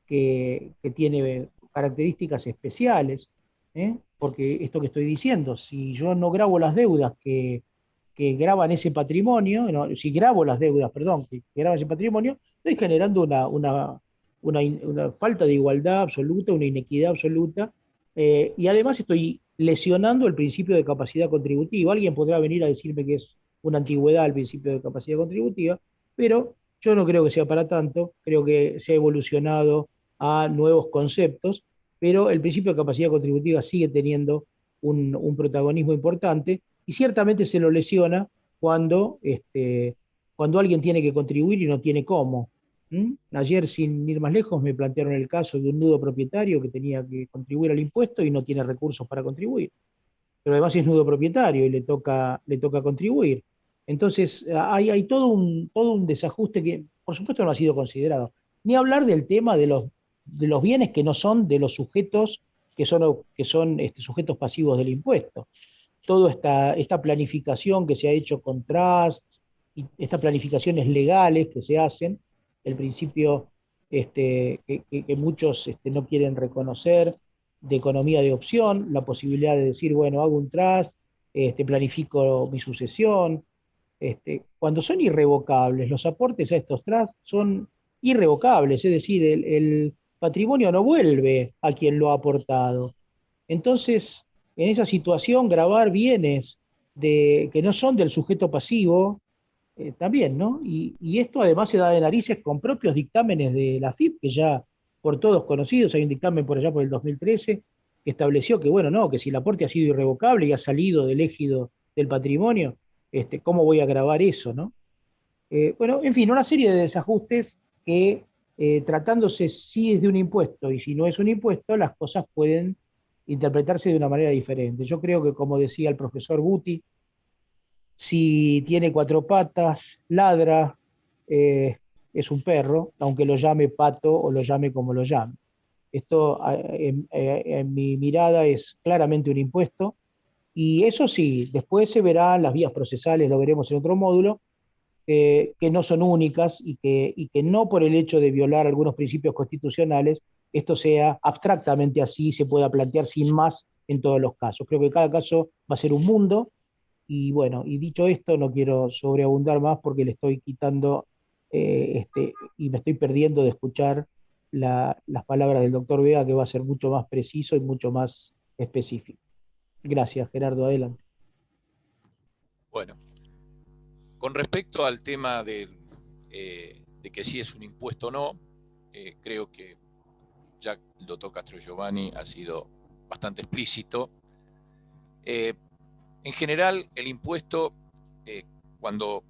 que tiene características especiales, porque esto que estoy diciendo, si yo no grabo las deudas que graban ese patrimonio, no, si grabo las deudas, perdón, que graban ese patrimonio, estoy generando una falta de igualdad absoluta, una inequidad absoluta, y además estoy lesionando el principio de capacidad contributiva. Alguien podrá venir a decirme que es una antigüedad el principio de capacidad contributiva, pero yo no creo que sea para tanto, creo que se ha evolucionado a nuevos conceptos, pero el principio de capacidad contributiva sigue teniendo un protagonismo importante y ciertamente se lo lesiona cuando alguien tiene que contribuir y no tiene cómo. Ayer, sin ir más lejos, me plantearon el caso de un nudo propietario que tenía que contribuir al impuesto y no tiene recursos para contribuir. Pero además es nudo propietario y le toca contribuir. Entonces, hay todo un desajuste que, por supuesto, no ha sido considerado. Ni hablar del tema de los bienes que no son de los sujetos que son sujetos pasivos del impuesto. Toda esta planificación que se ha hecho con trusts, y estas planificaciones legales que se hacen, el principio que muchos no quieren reconocer, de economía de opción, la posibilidad de decir, bueno, hago un trust, planifico mi sucesión, cuando son irrevocables, los aportes a estos trusts son irrevocables, es decir, el patrimonio no vuelve a quien lo ha aportado. Entonces, en esa situación grabar bienes que no son del sujeto pasivo, también, ¿no? Y esto además se da de narices con propios dictámenes de la AFIP, que ya por todos conocidos, hay un dictamen por allá por el 2013, que estableció que, bueno, no, que si el aporte ha sido irrevocable y ha salido del ejido del patrimonio, ¿cómo voy a grabar eso, no? Bueno, en fin, una serie de desajustes que tratándose si es de un impuesto y si no es un impuesto, las cosas pueden interpretarse de una manera diferente. Yo creo que, como decía el profesor Guti, si tiene cuatro patas, ladra, es un perro, aunque lo llame pato o lo llame como lo llame. Esto, en mi mirada, es claramente un impuesto. Y eso sí, después se verán las vías procesales, lo veremos en otro módulo, que no son únicas y que no por el hecho de violar algunos principios constitucionales, esto sea abstractamente así, se pueda plantear sin más en todos los casos. Creo que cada caso va a ser un mundo. Y bueno, y dicho esto, no quiero sobreabundar más porque le estoy quitando y me estoy perdiendo de escuchar las palabras del doctor Vega, que va a ser mucho más preciso y mucho más específico. Gracias, Gerardo, adelante. Bueno, con respecto al tema de que si es un impuesto o no, creo que ya el doctor Castrogiovanni ha sido bastante explícito. En general, el impuesto, cuando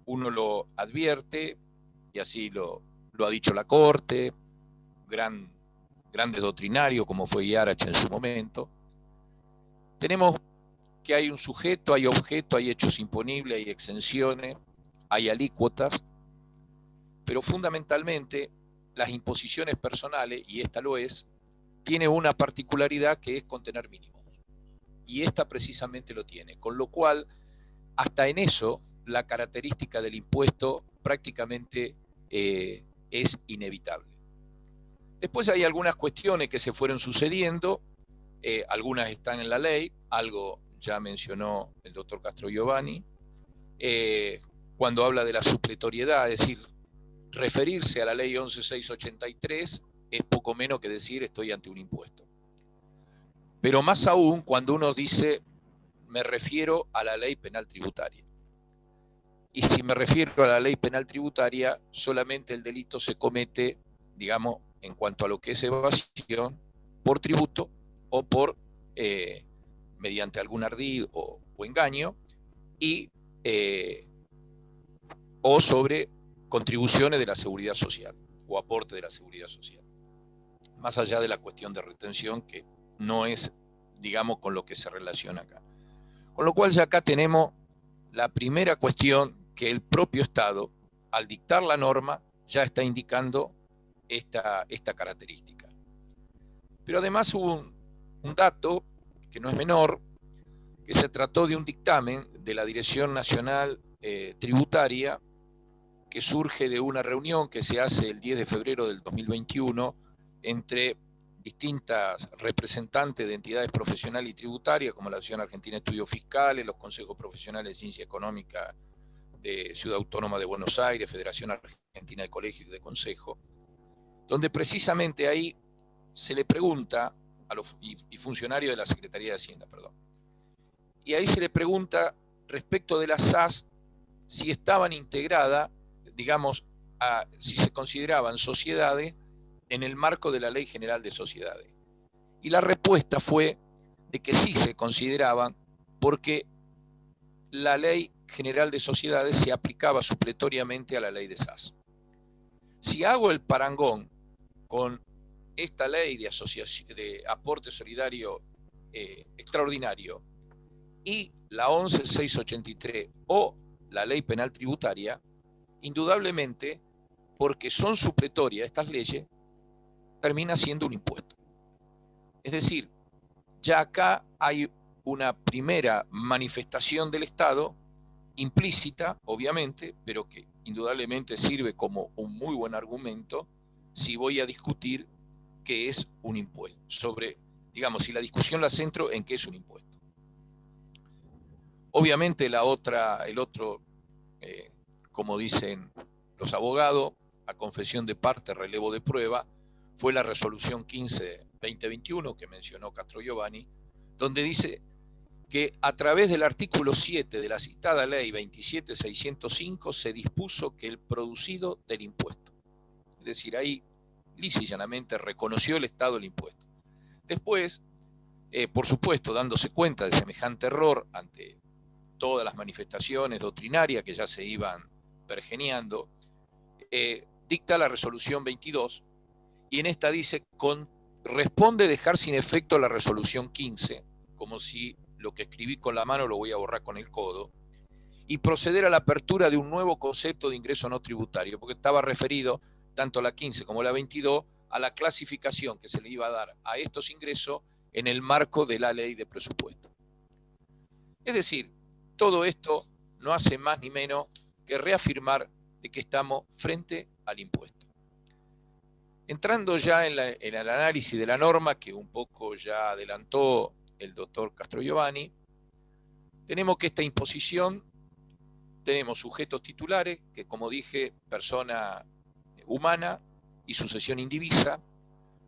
uno lo advierte, y así lo ha dicho la Corte, grande doctrinario como fue Yarach en su momento, tenemos que hay un sujeto, hay objeto, hay hechos imponibles, hay exenciones, hay alícuotas, pero fundamentalmente las imposiciones personales, y esta lo es, tiene una particularidad que es contener mínimos. Y esta precisamente lo tiene, con lo cual hasta en eso la característica del impuesto prácticamente es inevitable. Después hay algunas cuestiones que se fueron sucediendo, algunas están en la ley, algo ya mencionó el doctor Castrogiovanni, cuando habla de la supletoriedad, es decir, referirse a la ley 11683 es poco menos que decir estoy ante un impuesto. Pero más aún cuando uno dice me refiero a la ley penal tributaria. Y si me refiero a la ley penal tributaria, solamente el delito se comete, digamos, en cuanto a lo que es evasión, por tributo o por mediante algún ardid o engaño, y o sobre contribuciones de la seguridad social o aporte de la seguridad social. Más allá de la cuestión de retención, que no es, digamos, con lo que se relaciona acá. Con lo cual ya acá tenemos la primera cuestión, que el propio Estado, al dictar la norma, ya está indicando esta característica. Pero además hubo un dato que no es menor, que se trató de un dictamen de la Dirección Nacional Tributaria, que surge de una reunión que se hace el 10 de febrero del 2021 entre distintas representantes de entidades profesionales y tributarias, como la Asociación Argentina de Estudios Fiscales, los Consejos Profesionales de Ciencia Económica de Ciudad Autónoma de Buenos Aires, Federación Argentina de Colegios y de Consejo, donde precisamente ahí se le pregunta a los funcionarios de la Secretaría de Hacienda, y ahí se le pregunta respecto de las SAS si estaban integradas, digamos, si se consideraban sociedades en el marco de la Ley General de Sociedades. Y la respuesta fue de que sí se consideraban, porque la Ley General de Sociedades se aplicaba supletoriamente a la ley de SAS. Si hago el parangón con esta ley de aporte solidario extraordinario y la 11683 o la ley penal tributaria, indudablemente, porque son supletorias estas leyes, termina siendo un impuesto. Es decir, ya acá hay una primera manifestación del Estado, implícita, obviamente, pero que indudablemente sirve como un muy buen argumento si voy a discutir qué es un impuesto, sobre, digamos, si la discusión la centro en qué es un impuesto. Obviamente el otro, como dicen los abogados, a confesión de parte, relevo de prueba, fue la resolución 15-2021 que mencionó Castrogiovanni, donde dice que a través del artículo 7 de la citada ley 27.605 se dispuso que el producido del impuesto. Es decir, ahí lisa y llanamente reconoció el Estado el impuesto. Después, por supuesto, dándose cuenta de semejante error ante todas las manifestaciones doctrinarias que ya se iban pergeñando, dicta la resolución 22 y en esta dice, corresponde dejar sin efecto la resolución 15, como si lo que escribí con la mano lo voy a borrar con el codo, y proceder a la apertura de un nuevo concepto de ingreso no tributario, porque estaba referido tanto la 15 como la 22 a la clasificación que se le iba a dar a estos ingresos en el marco de la ley de presupuesto. Es decir, todo esto no hace más ni menos que reafirmar de que estamos frente al impuesto. Entrando ya en el análisis de la norma, que un poco ya adelantó el doctor Castrogiovanni, tenemos que esta imposición, tenemos sujetos titulares, que como dije, persona humana y sucesión indivisa,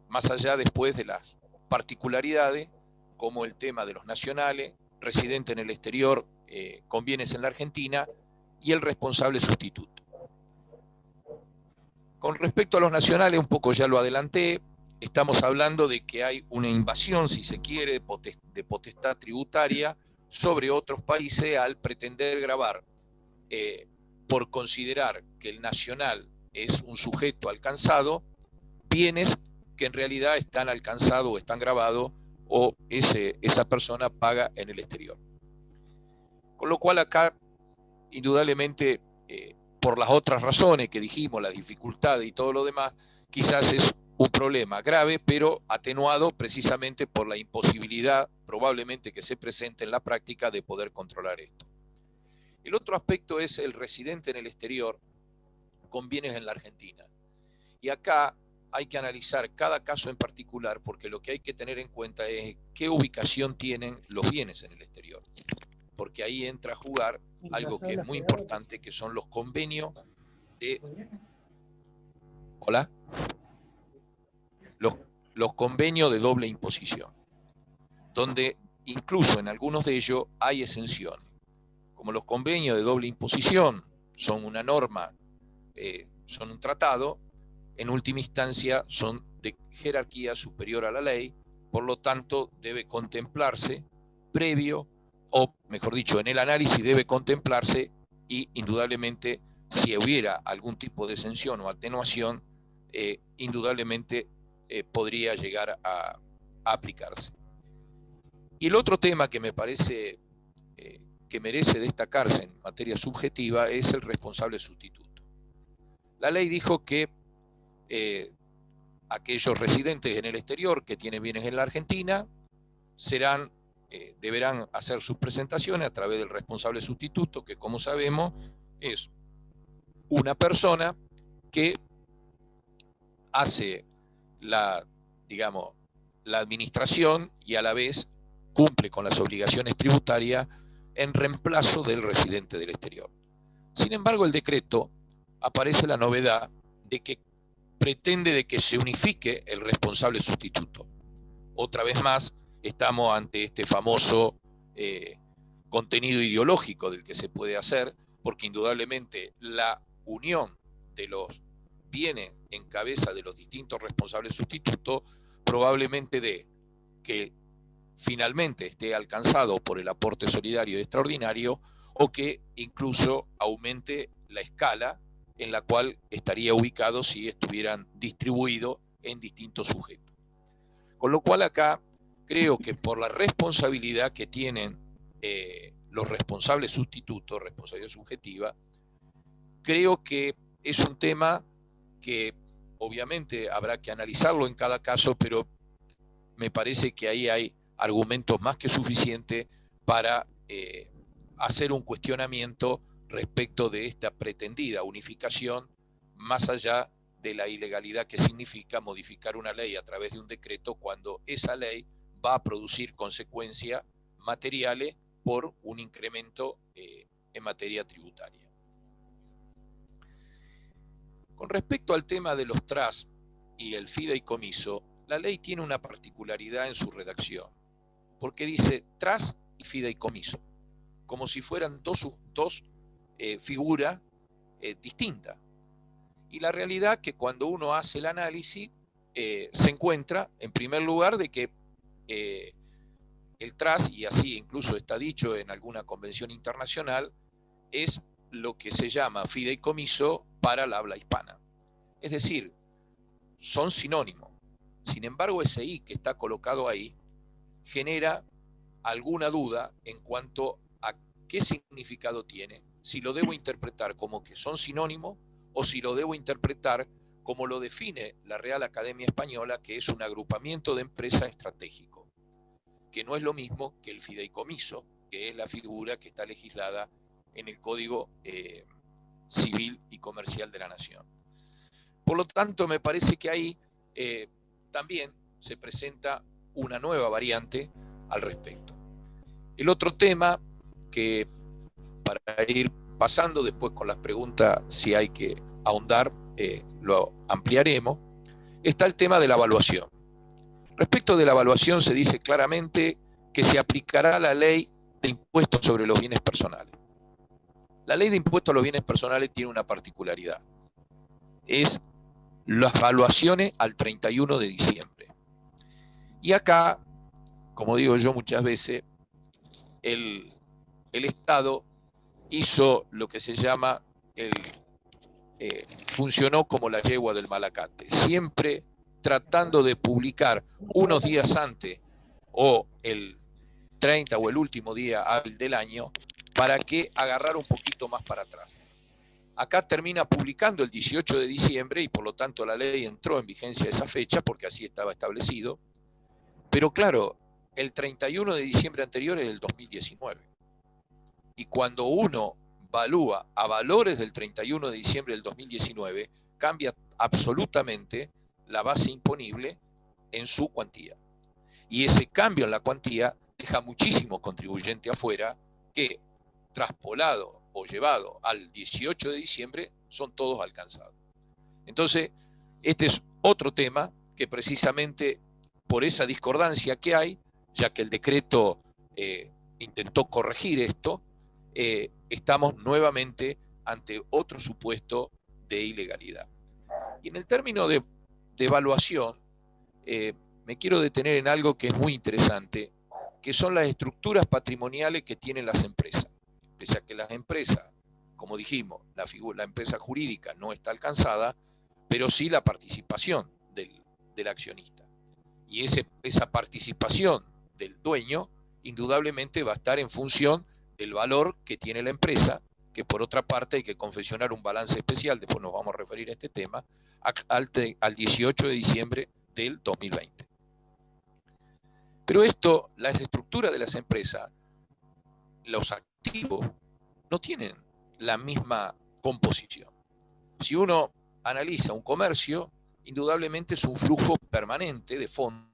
más allá después de las particularidades, como el tema de los nacionales, residente en el exterior, con bienes en la Argentina, y el responsable sustituto. Con respecto a los nacionales, un poco ya lo adelanté, estamos hablando de que hay una invasión, si se quiere, de potestad tributaria sobre otros países al pretender gravar, por considerar que el nacional es un sujeto alcanzado, bienes que en realidad están alcanzados o están grabados o esa persona paga en el exterior. Con lo cual acá, indudablemente, por las otras razones que dijimos, las dificultades y todo lo demás, quizás es un problema grave, pero atenuado precisamente por la imposibilidad probablemente que se presente en la práctica de poder controlar esto. El otro aspecto es el residente en el exterior con bienes en la Argentina. Y acá hay que analizar cada caso en particular, porque lo que hay que tener en cuenta es qué ubicación tienen los bienes en el exterior. Porque ahí entra a jugar algo que es muy importante, que son los convenios de... ¿Hola? Los convenios de doble imposición, donde incluso en algunos de ellos hay exenciones. Como los convenios de doble imposición son una norma, son un tratado, en última instancia son de jerarquía superior a la ley, por lo tanto debe contemplarse previo, o mejor dicho, en el análisis debe contemplarse y indudablemente si hubiera algún tipo de exención o atenuación, indudablemente podría llegar a aplicarse. Y el otro tema que me parece que merece destacarse en materia subjetiva es el responsable sustituto. La ley dijo que aquellos residentes en el exterior que tienen bienes en la Argentina deberán hacer sus presentaciones a través del responsable sustituto, que como sabemos es una persona que hace la administración y a la vez cumple con las obligaciones tributarias en reemplazo del residente del exterior. Sin embargo, el decreto aparece la novedad de que pretende de que se unifique el responsable sustituto. Otra vez más, estamos ante este famoso contenido ideológico del que se puede hacer, porque indudablemente la unión de los bienes en cabeza de los distintos responsables sustitutos probablemente de que finalmente esté alcanzado por el aporte solidario y extraordinario o que incluso aumente la escala en la cual estaría ubicado si estuvieran distribuidos en distintos sujetos. Con lo cual acá creo que por la responsabilidad que tienen los responsables sustitutos, responsabilidad subjetiva, creo que es un tema que obviamente habrá que analizarlo en cada caso, pero me parece que ahí hay argumentos más que suficientes para hacer un cuestionamiento respecto de esta pretendida unificación, más allá de la ilegalidad que significa modificar una ley a través de un decreto cuando esa ley va a producir consecuencias materiales por un incremento en materia tributaria. Con respecto al tema de los TRAS y el fideicomiso, la ley tiene una particularidad en su redacción, porque dice tras y fideicomiso, como si fueran dos figuras distintas. Y la realidad que cuando uno hace el análisis, se encuentra, en primer lugar, de que el TRAS, y así incluso está dicho en alguna convención internacional, es lo que se llama fideicomiso para la habla hispana. Es decir, son sinónimos. Sin embargo, ese I que está colocado ahí genera alguna duda en cuanto a qué significado tiene, si lo debo interpretar como que son sinónimos o si lo debo interpretar como lo define la Real Academia Española, que es un agrupamiento de empresas estratégico, que no es lo mismo que el fideicomiso, que es la figura que está legislada en el Código Civil y Comercial de la Nación. Por lo tanto, me parece que ahí también se presenta una nueva variante al respecto. El otro tema que, para ir pasando después con las preguntas, si hay que ahondar, lo ampliaremos, está el tema de la evaluación. Respecto de la evaluación se dice claramente que se aplicará la ley de impuestos sobre los bienes personales. La ley de impuestos a los bienes personales tiene una particularidad. Es las evaluaciones al 31 de diciembre. Y acá, como digo yo muchas veces, el Estado hizo lo que se llama, funcionó como la yegua del Malacate, siempre tratando de publicar unos días antes o el 30 o el último día hábil del año para que agarrara un poquito más para atrás. Acá termina publicando el 18 de diciembre y por lo tanto la ley entró en vigencia esa fecha porque así estaba establecido. Pero claro, el 31 de diciembre anterior es el 2019. Y cuando uno evalúa a valores del 31 de diciembre del 2019, cambia absolutamente la base imponible en su cuantía. Y ese cambio en la cuantía deja muchísimos contribuyentes afuera que, traspolado o llevado al 18 de diciembre, son todos alcanzados. Entonces, este es otro tema que precisamente por esa discordancia que hay, ya que el decreto intentó corregir esto, estamos nuevamente ante otro supuesto de ilegalidad. Y en el término de evaluación, me quiero detener en algo que es muy interesante, que son las estructuras patrimoniales que tienen las empresas. Pese a que las empresas, como dijimos, la empresa jurídica no está alcanzada, pero sí la participación del accionista. Y esa participación del dueño indudablemente va a estar en función del valor que tiene la empresa, que por otra parte hay que confeccionar un balance especial, después nos vamos a referir a este tema, al 18 de diciembre del 2020. Pero esto, las estructuras de las empresas, los activos, no tienen la misma composición. Si uno analiza un comercio, indudablemente es un flujo permanente de fondos.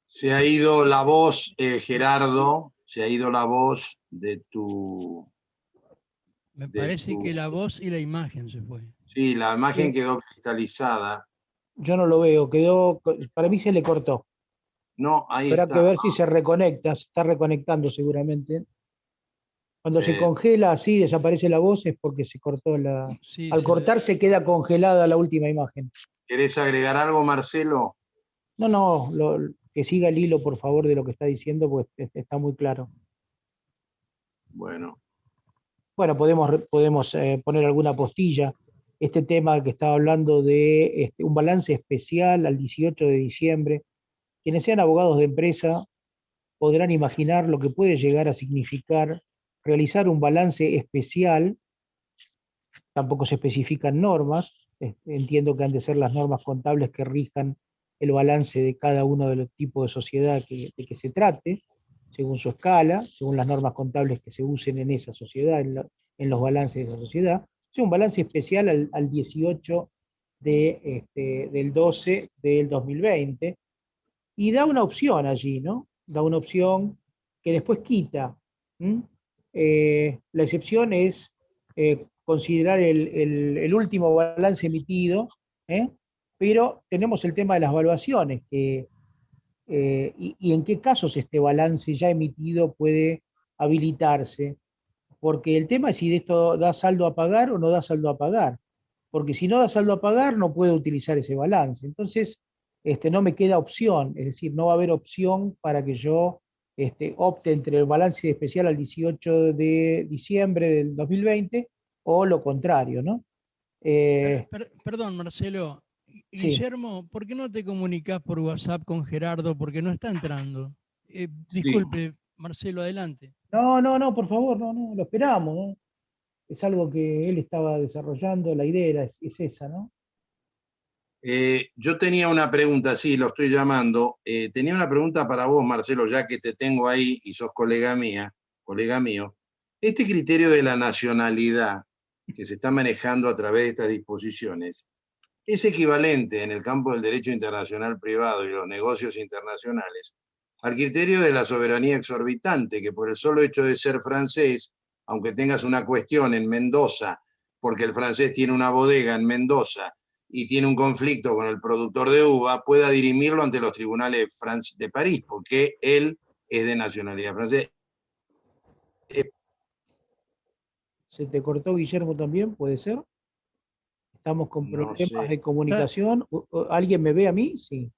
Se ha ido la voz, Gerardo, se ha ido la voz de tu... Me parece que la voz y la imagen se fue. Sí, la imagen Sí. quedó cristalizada. Yo no lo veo, para mí se le cortó. No, ahí Habrá está. que ver si se reconecta, se está reconectando seguramente. Cuando se congela así, desaparece la voz, es porque se cortó la... Sí, Al cortarse queda congelada la última imagen. ¿Querés agregar algo, Marcelo? No, que siga el hilo, por favor, de lo que está diciendo, pues está muy claro. Bueno. Bueno, podemos poner alguna postilla. Este tema que estaba hablando de un balance especial al 18 de diciembre. Quienes sean abogados de empresa podrán imaginar lo que puede llegar a significar realizar un balance especial. Tampoco se especifican normas. Entiendo que han de ser las normas contables que rijan el balance de cada uno de los tipos de sociedad de que se trate, según su escala, según las normas contables que se usen en esa sociedad, en los balances de esa sociedad. Es un balance especial al 18 del 12 del 2020, y da una opción allí, ¿no? Da una opción que después quita. La excepción es considerar el último balance emitido, pero tenemos el tema de las evaluaciones, y en qué casos este balance ya emitido puede habilitarse, porque el tema es si esto da saldo a pagar o no da saldo a pagar, porque si no da saldo a pagar no puedo utilizar ese balance. Entonces, no me queda opción, es decir, no va a haber opción para que yo opte entre el balance especial al 18 de diciembre del 2020 o lo contrario, ¿no? Perdón, Marcelo. Sí. Guillermo, ¿por qué no te comunicas por WhatsApp con Gerardo? Porque no está entrando. Sí. Disculpe, Marcelo, adelante. No, por favor, no, lo esperamos, ¿no? Es algo que él estaba desarrollando, la idea es esa, ¿no? Yo tenía una pregunta, sí, lo estoy llamando. Tenía una pregunta para vos, Marcelo, ya que te tengo ahí y sos colega mío. Este criterio de la nacionalidad que se está manejando a través de estas disposiciones es equivalente en el campo del derecho internacional privado y los negocios internacionales al criterio de la soberanía exorbitante, que por el solo hecho de ser francés, aunque tengas una cuestión en Mendoza, porque el francés tiene una bodega en Mendoza y tiene un conflicto con el productor de uva, pueda dirimirlo ante los tribunales de París, porque él es de nacionalidad francesa. ¿Se te cortó, Guillermo, también? ¿Puede ser? ¿Estamos con problemas de comunicación? ¿Alguien me ve a mí? Sí.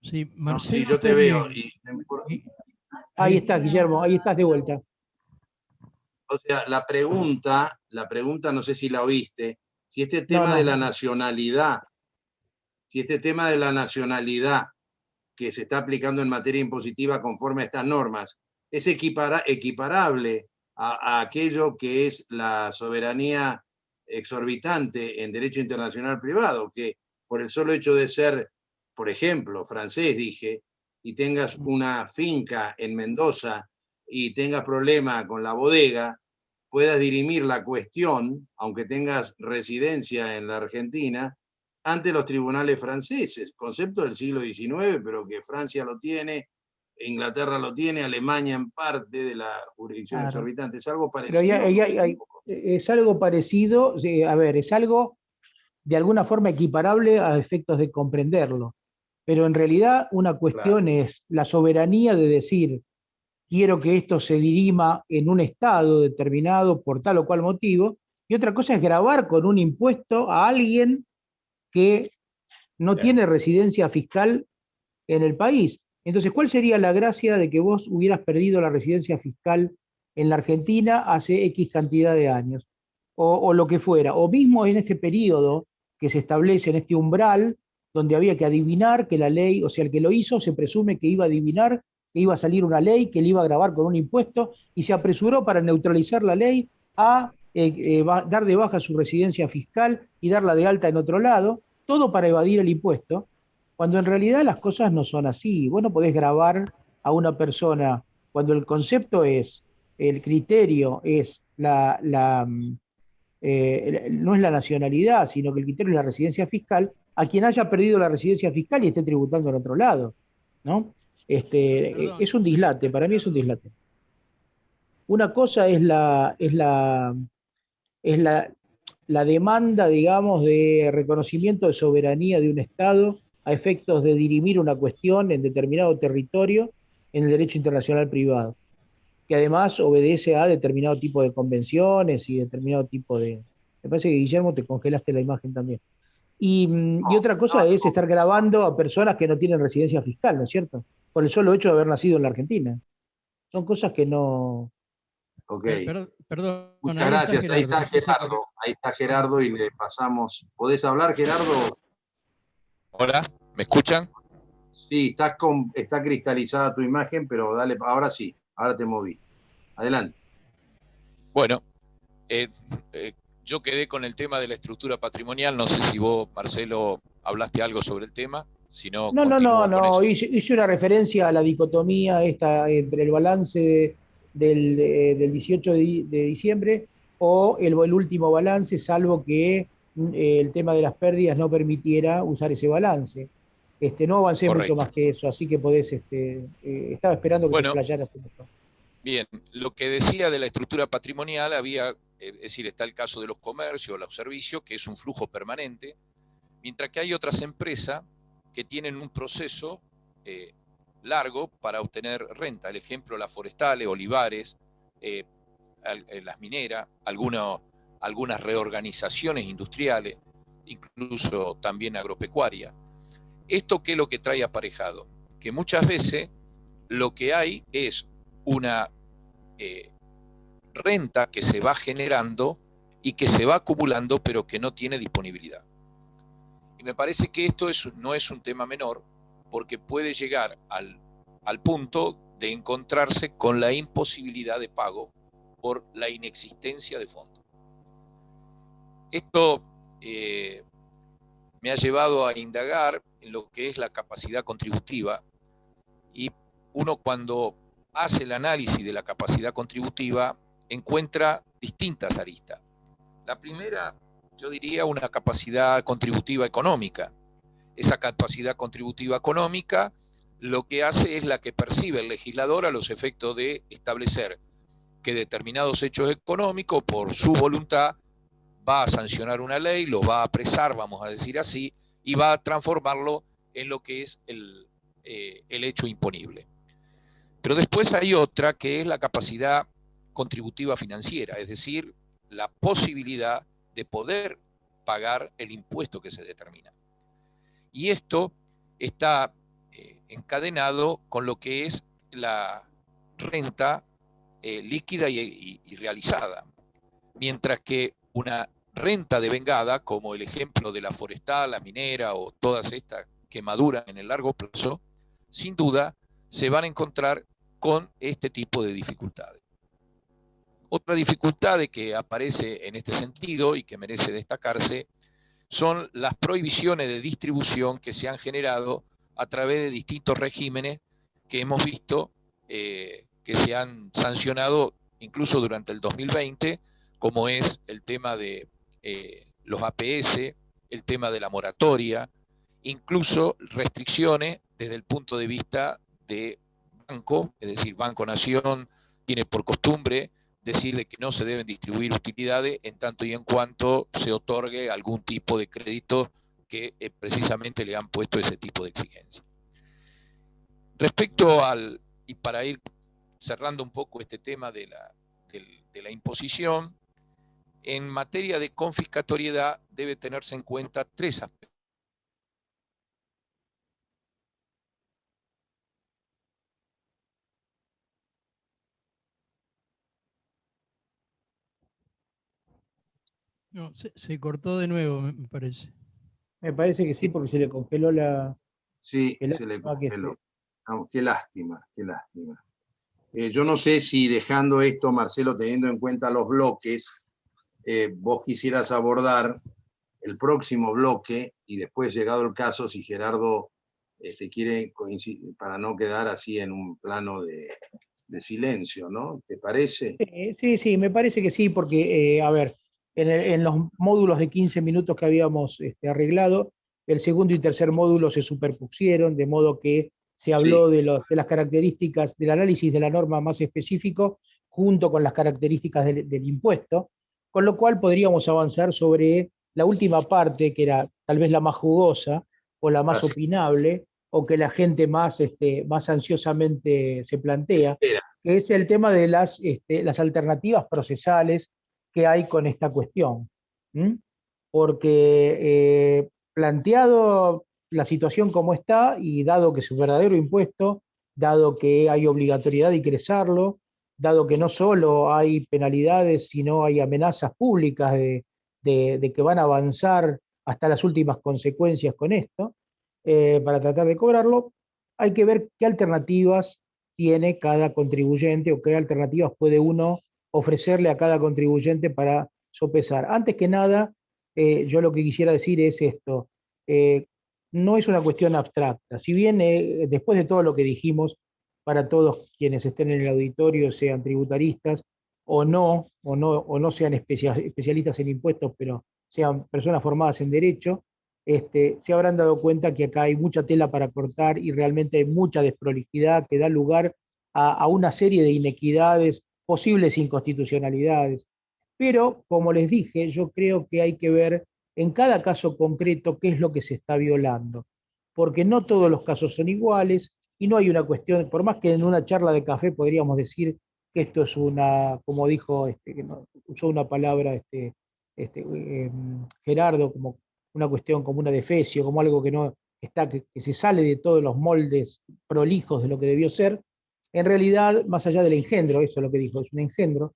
Sí, Marcelo. Sí, yo te veo. Ahí estás, Guillermo, ahí estás de vuelta. O sea, la pregunta, no sé si la oíste, si este tema de la nacionalidad, que se está aplicando en materia impositiva conforme a estas normas, es equiparable a aquello que es la soberanía exorbitante en derecho internacional privado, que por el solo hecho de ser, por ejemplo, francés, dije, y tengas una finca en Mendoza y tengas problema con la bodega, puedas dirimir la cuestión, aunque tengas residencia en la Argentina, ante los tribunales franceses, concepto del siglo XIX, pero que Francia lo tiene, Inglaterra lo tiene, Alemania en parte de la jurisdicción exorbitante. ¿Es algo parecido? Es algo parecido, a ver, es algo de alguna forma equiparable a efectos de comprenderlo, pero en realidad una cuestión es la soberanía de decir, quiero que esto se dirima en un estado determinado por tal o cual motivo, y otra cosa es gravar con un impuesto a alguien que no tiene residencia fiscal en el país. Entonces, ¿cuál sería la gracia de que vos hubieras perdido la residencia fiscal en la Argentina hace X cantidad de años? O lo que fuera. O mismo en este periodo que se establece en este umbral, donde había que adivinar que la ley, o sea, el que lo hizo se presume que iba a adivinar que iba a salir una ley, que le iba a gravar con un impuesto, y se apresuró para neutralizar la ley a dar de baja su residencia fiscal y darla de alta en otro lado, todo para evadir el impuesto, cuando en realidad las cosas no son así. Vos no podés gravar a una persona cuando el concepto es, el criterio es no es la nacionalidad, sino que el criterio es la residencia fiscal, a quien haya perdido la residencia fiscal y esté tributando en otro lado, ¿no? Es un dislate, para mí es un dislate. Una cosa es la demanda, digamos, de reconocimiento de soberanía de un Estado a efectos de dirimir una cuestión en determinado territorio en el derecho internacional privado, que además obedece a determinado tipo de convenciones y determinado tipo de... Me parece que, Guillermo, te congelaste la imagen también. Y otra cosa es estar grabando a personas que no tienen residencia fiscal, ¿no es cierto? Por el solo hecho de haber nacido en la Argentina. Son cosas que no... Ok. Perdón. Muchas gracias. Ahí está Gerardo. Ahí está Gerardo y le pasamos. ¿Podés hablar, Gerardo? Hola, ¿me escuchan? Sí, está cristalizada tu imagen, pero dale, ahora sí, ahora te moví. Adelante. Bueno, yo quedé con el tema de la estructura patrimonial. No sé si vos, Marcelo, hablaste algo sobre el tema. Si no, no. Hice una referencia a la dicotomía esta entre el balance del 18 de diciembre o el último balance, salvo que el tema de las pérdidas no permitiera usar ese balance. No avancé mucho más que eso, así que podés, estaba esperando que te explayaras un poco. Bien, lo que decía de la estructura patrimonial, había es decir, está el caso de los comercios, los servicios, que es un flujo permanente, mientras que hay otras empresas que tienen un proceso largo para obtener renta. El ejemplo, las forestales, olivares, las mineras, algunas reorganizaciones industriales, incluso también agropecuaria. ¿Esto qué es lo que trae aparejado? Que muchas veces lo que hay es una renta que se va generando y que se va acumulando, pero que no tiene disponibilidad. Y me parece que esto no es un tema menor, porque puede llegar al punto de encontrarse con la imposibilidad de pago por la inexistencia de fondos. Esto me ha llevado a indagar en lo que es la capacidad contributiva, y uno, cuando hace el análisis de la capacidad contributiva, encuentra distintas aristas. La primera, yo diría, una capacidad contributiva económica. Esa capacidad contributiva económica lo que hace es la que percibe el legislador a los efectos de establecer que determinados hechos económicos, por su voluntad, va a sancionar una ley, lo va a apresar, vamos a decir así, y va a transformarlo en lo que es el hecho imponible. Pero después hay otra, que es la capacidad contributiva financiera, es decir, la posibilidad de poder pagar el impuesto que se determina. Y esto está encadenado con lo que es la renta líquida y realizada, mientras que una renta devengada, como el ejemplo de la forestal, la minera o todas estas que maduran en el largo plazo, sin duda se van a encontrar con este tipo de dificultades. Otra dificultad que aparece en este sentido y que merece destacarse son las prohibiciones de distribución que se han generado a través de distintos regímenes que hemos visto que se han sancionado incluso durante el 2020, como es el tema de los APS, el tema de la moratoria, incluso restricciones desde el punto de vista de banco, es decir, Banco Nación tiene por costumbre decir de que no se deben distribuir utilidades en tanto y en cuanto se otorgue algún tipo de crédito que precisamente le han puesto ese tipo de exigencia. Respecto y para ir cerrando un poco este tema de la imposición, en materia de confiscatoriedad debe tenerse en cuenta tres aspectos. No, se cortó de nuevo, me parece. Me parece que sí, porque se le congeló la... Sí, se le congeló. Qué lástima, qué lástima. Yo no sé si dejando esto, Marcelo, teniendo en cuenta los bloques, vos quisieras abordar el próximo bloque y después, llegado el caso, si Gerardo quiere coincidir, para no quedar así en un plano de silencio, ¿no? ¿Te parece? Sí, me parece que sí, porque, a ver, en los módulos de 15 minutos que habíamos arreglado, el segundo y tercer módulo se superpusieron, de modo que se habló Sí. de las características del análisis de la norma más específico, junto con las características del impuesto, con lo cual podríamos avanzar sobre la última parte, que era tal vez la más jugosa o la más opinable, o que la gente más ansiosamente se plantea, que es el tema de las alternativas procesales que hay con esta cuestión. Porque planteado la situación como está, y dado que es un verdadero impuesto, dado que hay obligatoriedad de ingresarlo, dado que no solo hay penalidades, sino hay amenazas públicas de que van a avanzar hasta las últimas consecuencias con esto, para tratar de cobrarlo, hay que ver qué alternativas tiene cada contribuyente o qué alternativas puede uno ofrecerle a cada contribuyente para sopesar. Antes que nada, yo lo que quisiera decir es esto. No es una cuestión abstracta. Si bien después de todo lo que dijimos, para todos quienes estén en el auditorio, sean tributaristas o no sean especialistas en impuestos, pero sean personas formadas en derecho, se habrán dado cuenta que acá hay mucha tela para cortar y realmente hay mucha desprolijidad que da lugar a una serie de inequidades, posibles inconstitucionalidades. Pero, como les dije, yo creo que hay que ver en cada caso concreto qué es lo que se está violando, porque no todos los casos son iguales y no hay una cuestión, por más que en una charla de café podríamos decir que esto es una, como dijo, que usó una palabra Gerardo, como una cuestión como una defecio, como algo que no está, que se sale de todos los moldes prolijos de lo que debió ser. En realidad, más allá del engendro, eso es lo que dijo, es un engendro,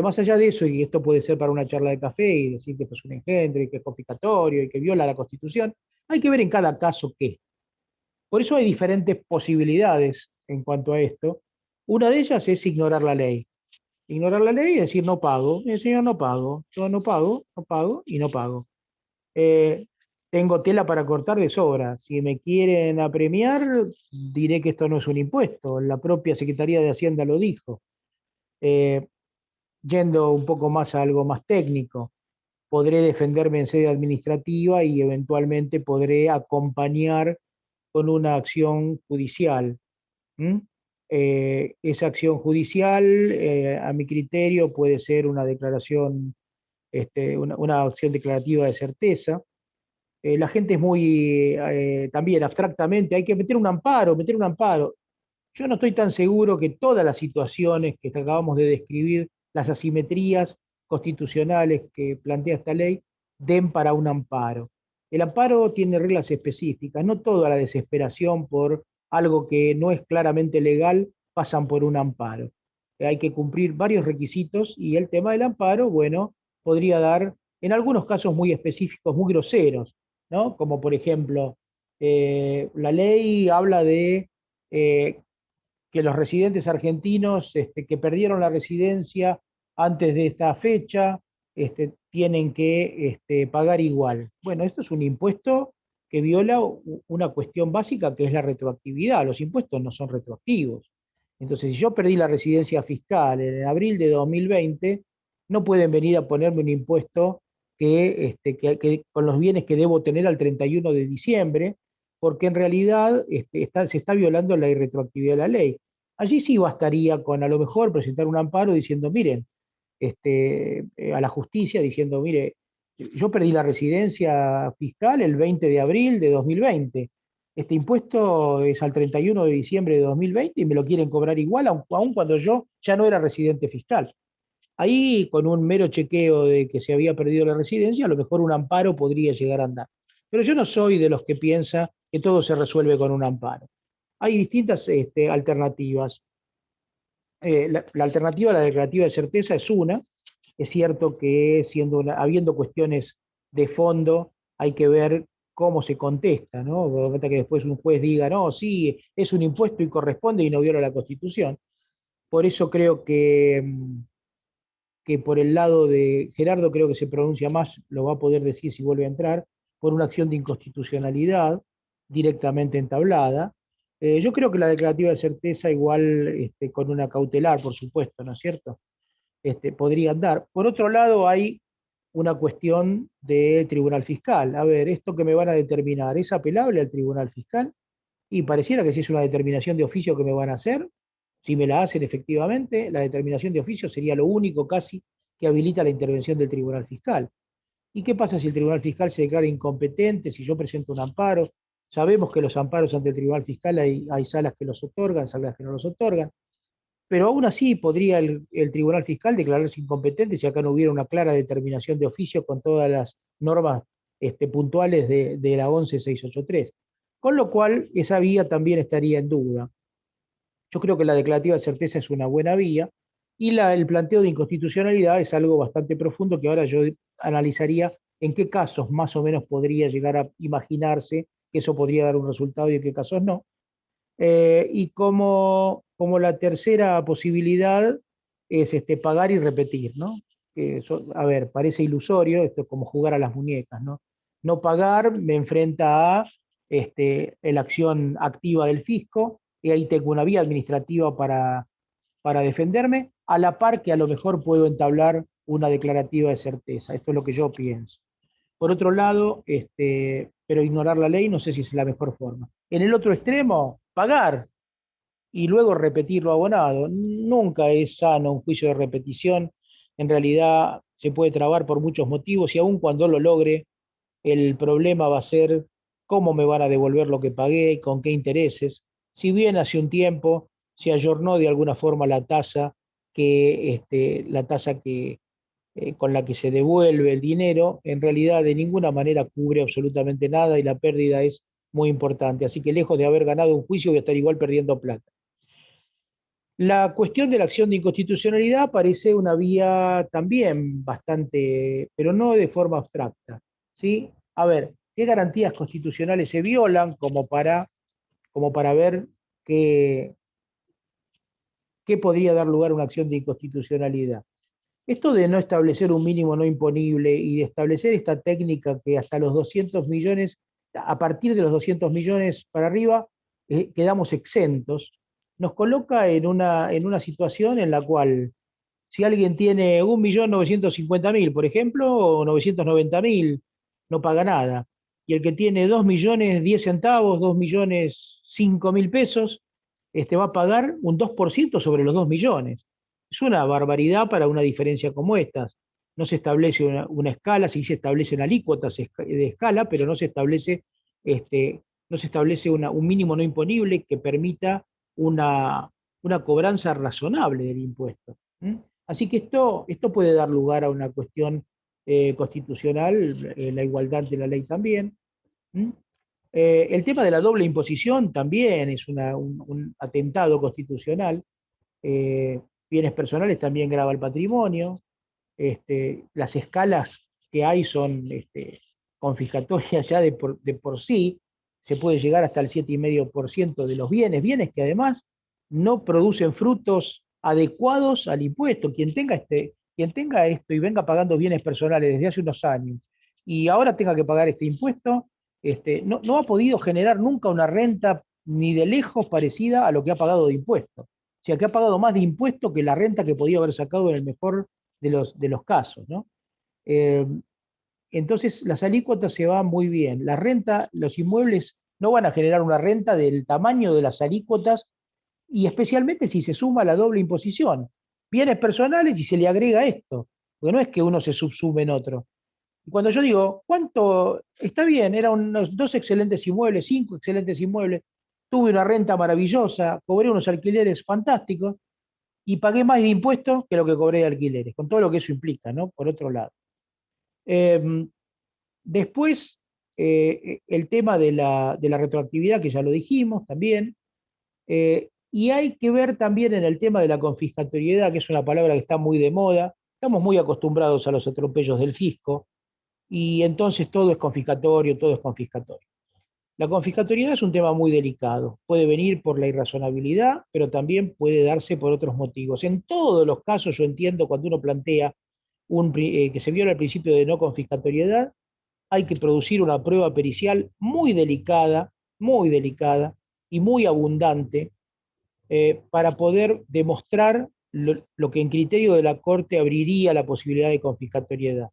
más allá de eso, y esto puede ser para una charla de café y decir que esto es un engendro y que es confiscatorio y que viola la Constitución, hay que ver en cada caso qué. Por eso hay diferentes posibilidades en cuanto a esto. Una de ellas es ignorar la ley. Ignorar la ley y decir no pago. Señor, no pago. Yo no pago, no pago y no pago. Eh, Tengo tela para cortar de sobra. Si me quieren apremiar, diré que esto no es un impuesto. La propia Secretaría de Hacienda lo dijo. Yendo un poco más a algo más técnico, podré defenderme en sede administrativa y eventualmente podré acompañar con una acción judicial. ¿Mm? Esa acción judicial, a mi criterio, puede ser una declaración, una acción declarativa de certeza. La gente es muy, también abstractamente, hay que meter un amparo, meter un amparo. Yo no estoy tan seguro que todas las situaciones que acabamos de describir, las asimetrías constitucionales que plantea esta ley, den para un amparo. El amparo tiene reglas específicas, no toda la desesperación por algo que no es claramente legal pasan por un amparo. Hay que cumplir varios requisitos y el tema del amparo, bueno, podría dar en algunos casos muy específicos, muy groseros, ¿no? Como por ejemplo, la ley habla de que los residentes argentinos que perdieron la residencia antes de esta fecha tienen que pagar igual. Bueno, esto es un impuesto que viola una cuestión básica que es la retroactividad. Los impuestos no son retroactivos. Entonces, si yo perdí la residencia fiscal en abril de 2020, no pueden venir a ponerme un impuesto que con los bienes que debo tener al 31 de diciembre, porque en realidad se está violando la irretroactividad de la ley. Allí sí bastaría con a lo mejor presentar un amparo diciendo, miren, a la justicia diciendo, mire, yo perdí la residencia fiscal el 20 de abril de 2020. Este impuesto es al 31 de diciembre de 2020 y me lo quieren cobrar igual, aun cuando yo ya no era residente fiscal. Ahí, con un mero chequeo de que se había perdido la residencia, a lo mejor un amparo podría llegar a andar. Pero yo no soy de los que piensa que todo se resuelve con un amparo. Hay distintas alternativas. La alternativa a la declarativa de certeza es una. Es cierto que habiendo cuestiones de fondo, hay que ver cómo se contesta, ¿no? Porque que después un juez diga, no, sí, es un impuesto y corresponde y no viola la Constitución. Por eso creo que por el lado de Gerardo creo que se pronuncia más, lo va a poder decir si vuelve a entrar, por una acción de inconstitucionalidad directamente entablada. Yo creo que la declarativa de certeza igual con una cautelar, por supuesto, ¿no es cierto? Podría andar. Por otro lado, hay una cuestión del Tribunal Fiscal. A ver, esto que me van a determinar, ¿es apelable al Tribunal Fiscal? Y pareciera que si es una determinación de oficio que me van a hacer, si me la hacen efectivamente, la determinación de oficio sería lo único casi que habilita la intervención del Tribunal Fiscal. ¿Y qué pasa si el Tribunal Fiscal se declara incompetente, si yo presento un amparo? Sabemos que los amparos ante el Tribunal Fiscal hay salas que los otorgan, salas que no los otorgan, pero aún así podría el Tribunal Fiscal declararse incompetente si acá no hubiera una clara determinación de oficio con todas las normas puntuales de la 11683. Con lo cual, esa vía también estaría en duda. Yo creo que la declarativa de certeza es una buena vía y el planteo de inconstitucionalidad es algo bastante profundo que ahora yo analizaría en qué casos más o menos podría llegar a imaginarse que eso podría dar un resultado y en qué casos no. Y como la tercera posibilidad es pagar y repetir, ¿no? A ver, parece ilusorio, esto es como jugar a las muñecas, ¿no? No pagar me enfrenta a la acción activa del fisco, y ahí tengo una vía administrativa para defenderme, a la par que a lo mejor puedo entablar una declarativa de certeza. Esto es lo que yo pienso. Por otro lado, pero ignorar la ley no sé si es la mejor forma. En el otro extremo, pagar y luego repetir lo abonado. Nunca es sano un juicio de repetición. En realidad, se puede trabar por muchos motivos y aun cuando lo logre, el problema va a ser cómo me van a devolver lo que pagué, con qué intereses. Si bien hace un tiempo se ayornó de alguna forma la tasa que, con la que se devuelve el dinero, en realidad de ninguna manera cubre absolutamente nada y la pérdida es muy importante. Así que lejos de haber ganado un juicio, voy a estar igual perdiendo plata. La cuestión de la acción de inconstitucionalidad parece una vía también bastante, pero no de forma abstracta, ¿sí? A ver, ¿qué garantías constitucionales se violan como para ver qué podría dar lugar a una acción de inconstitucionalidad? Esto de no establecer un mínimo no imponible y de establecer esta técnica que hasta los 200 millones, a partir de los 200 millones para arriba, quedamos exentos, nos coloca en una situación en la cual si alguien tiene 1.950.000, por ejemplo, o 990.000, no paga nada. Y el que tiene 2.010.000, 2.005.000 pesos, va a pagar un 2% sobre los 2 millones. Es una barbaridad para una diferencia como esta. No se establece una escala, sí se establecen alícuotas de escala, pero no se establece, un mínimo no imponible que permita una cobranza razonable del impuesto. ¿Mm? Así que esto puede dar lugar a una cuestión constitucional, la igualdad de la ley también. ¿Mm? El tema de la doble imposición también es un atentado constitucional. Eh, Bienes personales también grava el patrimonio. Las escalas que hay son confiscatorias ya de por sí. Se puede llegar hasta el 7,5% de los bienes que además no producen frutos adecuados al impuesto. Quien tenga esto y venga pagando bienes personales desde hace unos años y ahora tenga que pagar este impuesto, no ha podido generar nunca una renta ni de lejos parecida a lo que ha pagado de impuestos. O sea, que ha pagado más de impuesto que la renta que podía haber sacado en el mejor de los casos, ¿no? Eh, entonces, las alícuotas se van muy bien. La renta, los inmuebles no van a generar una renta del tamaño de las alícuotas y especialmente si se suma la doble imposición. Bienes personales y se le agrega esto, porque no es que uno se subsume en otro. Y cuando yo digo, ¿cuánto? Está bien, eran unos 2 excelentes inmuebles, 5 excelentes inmuebles, tuve una renta maravillosa, cobré unos alquileres fantásticos y pagué más de impuestos que lo que cobré de alquileres, con todo lo que eso implica, ¿no? Por otro lado. Después, el tema de la retroactividad, que ya lo dijimos también, y hay que ver también en el tema de la confiscatoriedad, que es una palabra que está muy de moda, estamos muy acostumbrados a los atropellos del fisco, y entonces todo es confiscatorio, todo es confiscatorio. La confiscatoriedad es un tema muy delicado, puede venir por la irrazonabilidad, pero también puede darse por otros motivos. En todos los casos yo entiendo cuando uno plantea que se viola el principio de no confiscatoriedad, hay que producir una prueba pericial muy delicada y muy abundante para poder demostrar lo que en criterio de la Corte abriría la posibilidad de confiscatoriedad.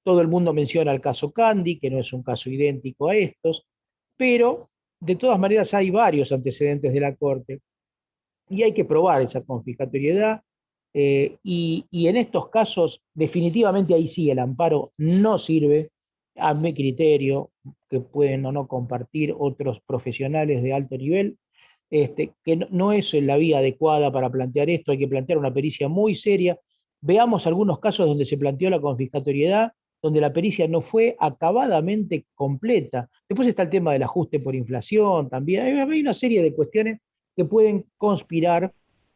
Todo el mundo menciona el caso Candy, que no es un caso idéntico a estos, pero de todas maneras hay varios antecedentes de la Corte y hay que probar esa confiscatoriedad y en estos casos definitivamente ahí sí el amparo no sirve a mi criterio, que pueden o no compartir otros profesionales de alto nivel, que no es la vía adecuada para plantear esto, hay que plantear una pericia muy seria. Veamos algunos casos donde se planteó la confiscatoriedad, donde la pericia no fue acabadamente completa. Después está el tema del ajuste por inflación también. Hay una serie de cuestiones que pueden conspirar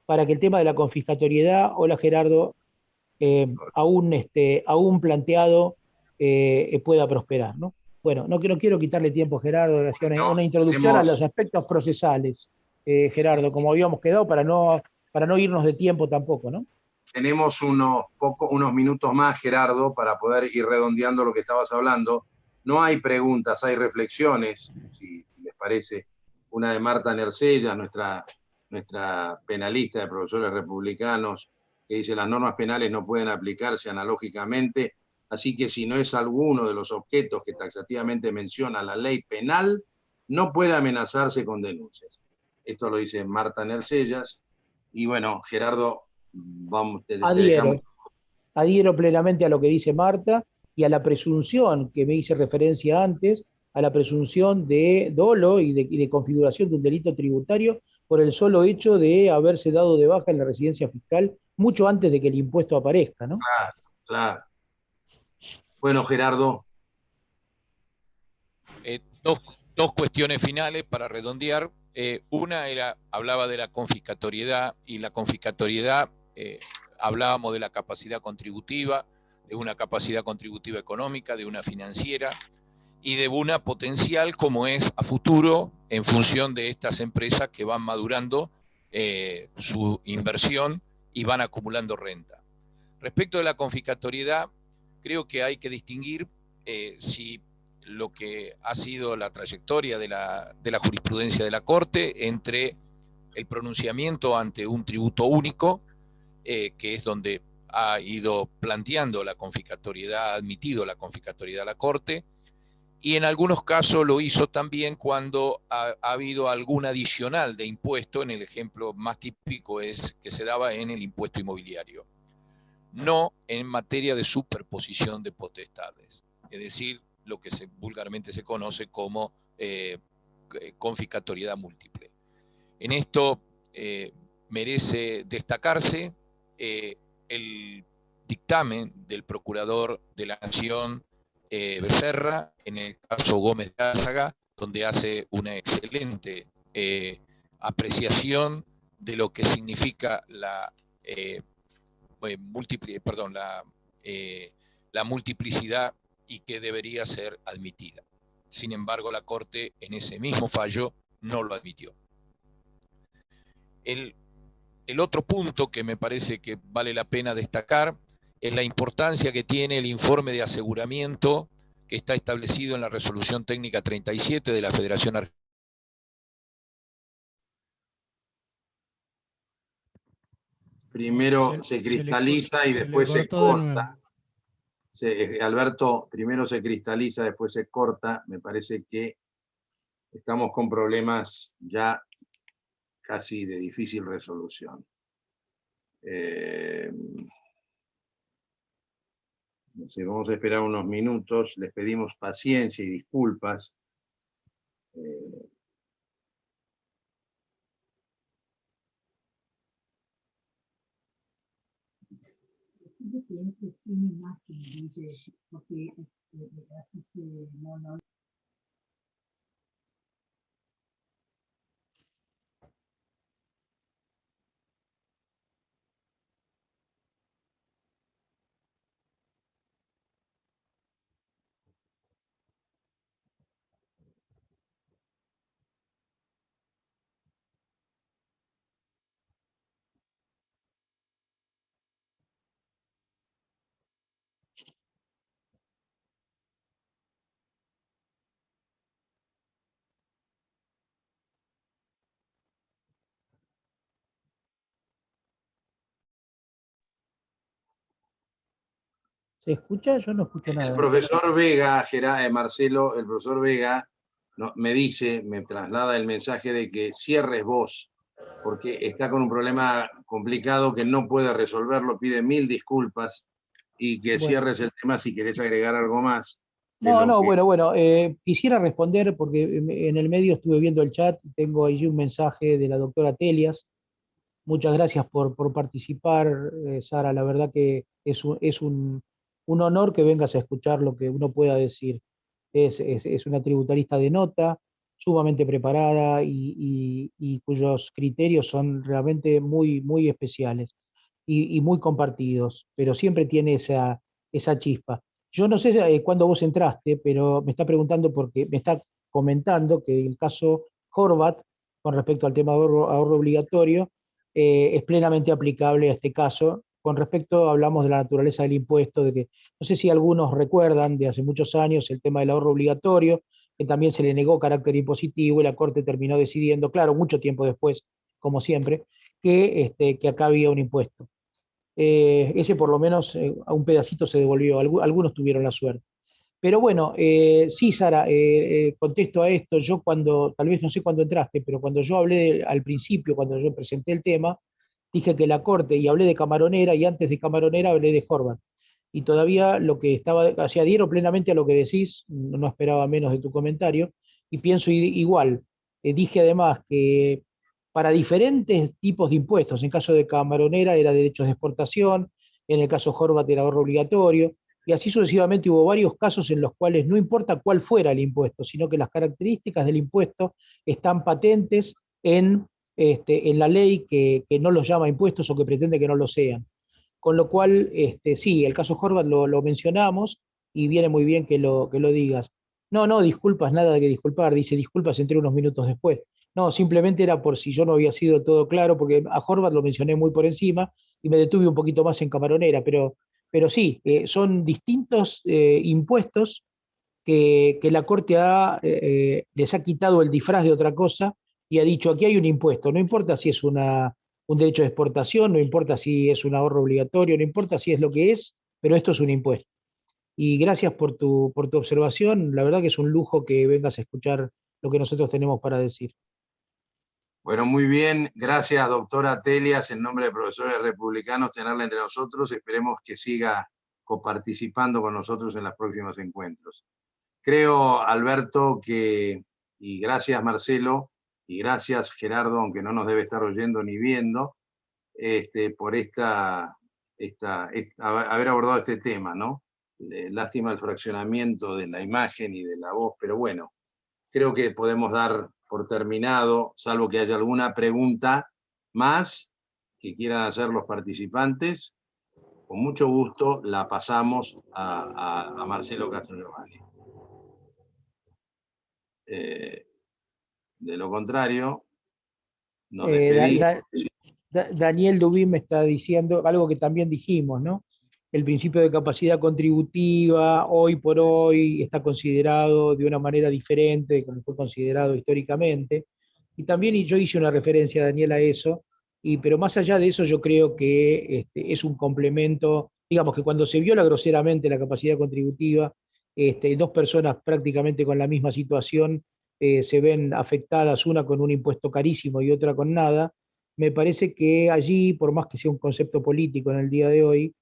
para que el tema de la confiscatoriedad, hola Gerardo, aún planteado pueda prosperar, ¿no? Bueno, no quiero quitarle tiempo, Gerardo, una introducción a los aspectos procesales, Gerardo, como habíamos quedado, para no irnos de tiempo tampoco, ¿no? Tenemos unos minutos más, Gerardo, para poder ir redondeando lo que estabas hablando. No hay preguntas, hay reflexiones, si les parece. Una de Marta Nercellas, nuestra penalista de profesores republicanos, que dice las normas penales no pueden aplicarse analógicamente, así que si no es alguno de los objetos que taxativamente menciona la ley penal, no puede amenazarse con denuncias. Esto lo dice Marta Nercellas. Y bueno, Gerardo, vamos, te dejamos. adhiero plenamente a lo que dice Marta y a la presunción que me hice referencia antes, a la presunción de dolo y de configuración de un delito tributario por el solo hecho de haberse dado de baja en la residencia fiscal mucho antes de que el impuesto aparezca, ¿no? Claro, claro. Bueno, Gerardo. Dos cuestiones finales para redondear. Una hablaba de la confiscatoriedad, y la confiscatoriedad, hablábamos de la capacidad contributiva, de una capacidad contributiva económica, de una financiera y de una potencial como es a futuro en función de estas empresas que van madurando su inversión y van acumulando renta. Respecto de la confiscatoriedad, creo que hay que distinguir si lo que ha sido la trayectoria de la jurisprudencia de la Corte entre el pronunciamiento ante un tributo único, que es donde ha ido planteando la confiscatoriedad, ha admitido la confiscatoriedad a la Corte, y en algunos casos lo hizo también cuando ha habido algún adicional de impuesto. En el ejemplo más típico es que se daba en el impuesto inmobiliario, no en materia de superposición de potestades, es decir, lo que vulgarmente se conoce como confiscatoriedad múltiple. En esto merece destacarse el dictamen del Procurador de la Nación, Becerra, en el caso Gómez de Álzaga, donde hace una excelente apreciación de lo que significa la multiplicidad y que debería ser admitida. Sin embargo, la Corte en ese mismo fallo no lo admitió. El otro punto que me parece que vale la pena destacar es la importancia que tiene el informe de aseguramiento que está establecido en la Resolución Técnica 37 de la Federación Argentina. Primero se cristaliza y después se corta. Alberto, primero se cristaliza, después se corta. Me parece que estamos con problemas ya casi de difícil resolución. No sé, vamos a esperar unos minutos. Les pedimos paciencia y disculpas. Siempre sin imagen, dice, porque así se no. ¿Se escucha? Yo no escucho nada. El profesor Vega, Marcelo, el profesor Vega me dice, me traslada el mensaje de que cierres vos, porque está con un problema complicado que no puede resolverlo, pide 1000 disculpas y que cierres el tema si querés agregar algo más. Bueno, quisiera responder porque en el medio estuve viendo el chat y tengo allí un mensaje de la doctora Telias. Muchas gracias por participar, Sara. La verdad que es un honor que vengas a escuchar lo que uno pueda decir. Es una tributarista de nota, sumamente preparada y cuyos criterios son realmente muy, muy especiales y muy compartidos, pero siempre tiene esa chispa. Yo no sé cuándo vos entraste, pero me está preguntando porque me está comentando que el caso Horvat, con respecto al tema de ahorro obligatorio, es plenamente aplicable a este caso. Con respecto, hablamos de la naturaleza del impuesto, de que no sé si algunos recuerdan de hace muchos años el tema del ahorro obligatorio, que también se le negó carácter impositivo y la Corte terminó decidiendo, claro, mucho tiempo después, como siempre, que acá había un impuesto. Ese por lo menos a un pedacito se devolvió, algunos tuvieron la suerte. Pero bueno, sí, Sara, contesto a esto. Yo tal vez no sé cuándo entraste, pero cuando yo hablé al principio, cuando yo presenté el tema, dije que la Corte, y hablé de Camaronera, y antes de Camaronera hablé de Horvath. Y todavía lo que estaba, o sea, adhiero plenamente a lo que decís, no esperaba menos de tu comentario, y pienso igual. Dije además que para diferentes tipos de impuestos, en caso de Camaronera era derechos de exportación, en el caso Horvath era ahorro obligatorio, y así sucesivamente hubo varios casos en los cuales no importa cuál fuera el impuesto, sino que las características del impuesto están patentes en la ley que no los llama impuestos o que pretende que no lo sean. Con lo cual, sí, el caso Horvath lo mencionamos y viene muy bien que lo digas. No, no, disculpas, nada de que disculpar, dice disculpas, entré unos minutos después. No, simplemente era por si yo no había sido todo claro, porque a Horvath lo mencioné muy por encima y me detuve un poquito más en Camaronera, pero sí, son distintos impuestos que la Corte les ha quitado el disfraz de otra cosa y ha dicho, aquí hay un impuesto, no importa si es un derecho de exportación, no importa si es un ahorro obligatorio, no importa si es lo que es, pero esto es un impuesto. Y gracias por tu observación, la verdad que es un lujo que vengas a escuchar lo que nosotros tenemos para decir. Bueno, muy bien. Gracias, doctora Telias, en nombre de profesores republicanos, tenerla entre nosotros. Esperemos que siga coparticipando con nosotros en los próximos encuentros. Creo, Alberto, y gracias, Marcelo, y gracias, Gerardo, aunque no nos debe estar oyendo ni viendo, por haber abordado este tema, ¿no? Lástima el fraccionamiento de la imagen y de la voz, pero bueno, creo que podemos dar por terminado, salvo que haya alguna pregunta más que quieran hacer los participantes. Con mucho gusto la pasamos a Marcelo Castro Giovanni. De lo contrario, nos despedimos. Daniel Dubín me está diciendo algo que también dijimos, ¿no? El principio de capacidad contributiva, hoy por hoy, está considerado de una manera diferente de como fue considerado históricamente. Y también yo hice una referencia, Daniel, a eso, pero más allá de eso yo creo que es un complemento, digamos que cuando se viola groseramente la capacidad contributiva, dos personas prácticamente con la misma situación se ven afectadas, una con un impuesto carísimo y otra con nada. Me parece que allí, por más que sea un concepto político en el día de hoy,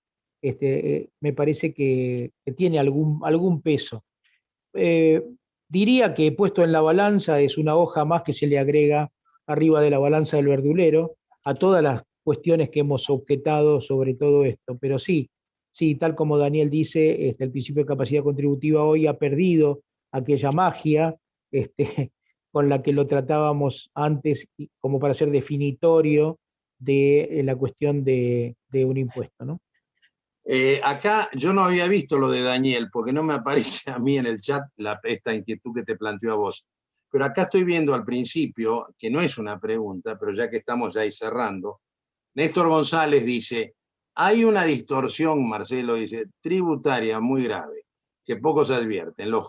me parece que tiene algún peso. Eh, Diría que puesto en la balanza es una hoja más que se le agrega arriba de la balanza del verdulero a todas las cuestiones que hemos objetado sobre todo esto. Pero sí, sí, tal como Daniel dice, el principio de capacidad contributiva hoy ha perdido aquella magia con la que lo tratábamos antes como para ser definitorio de la cuestión de un impuesto, ¿no? Acá yo no había visto lo de Daniel, porque no me aparece a mí en el chat esta inquietud que te planteó a vos. Pero acá estoy viendo al principio, que no es una pregunta, pero ya que estamos ya ahí cerrando, Néstor González dice, hay una distorsión, Marcelo dice, tributaria muy grave, que pocos advierten. Lo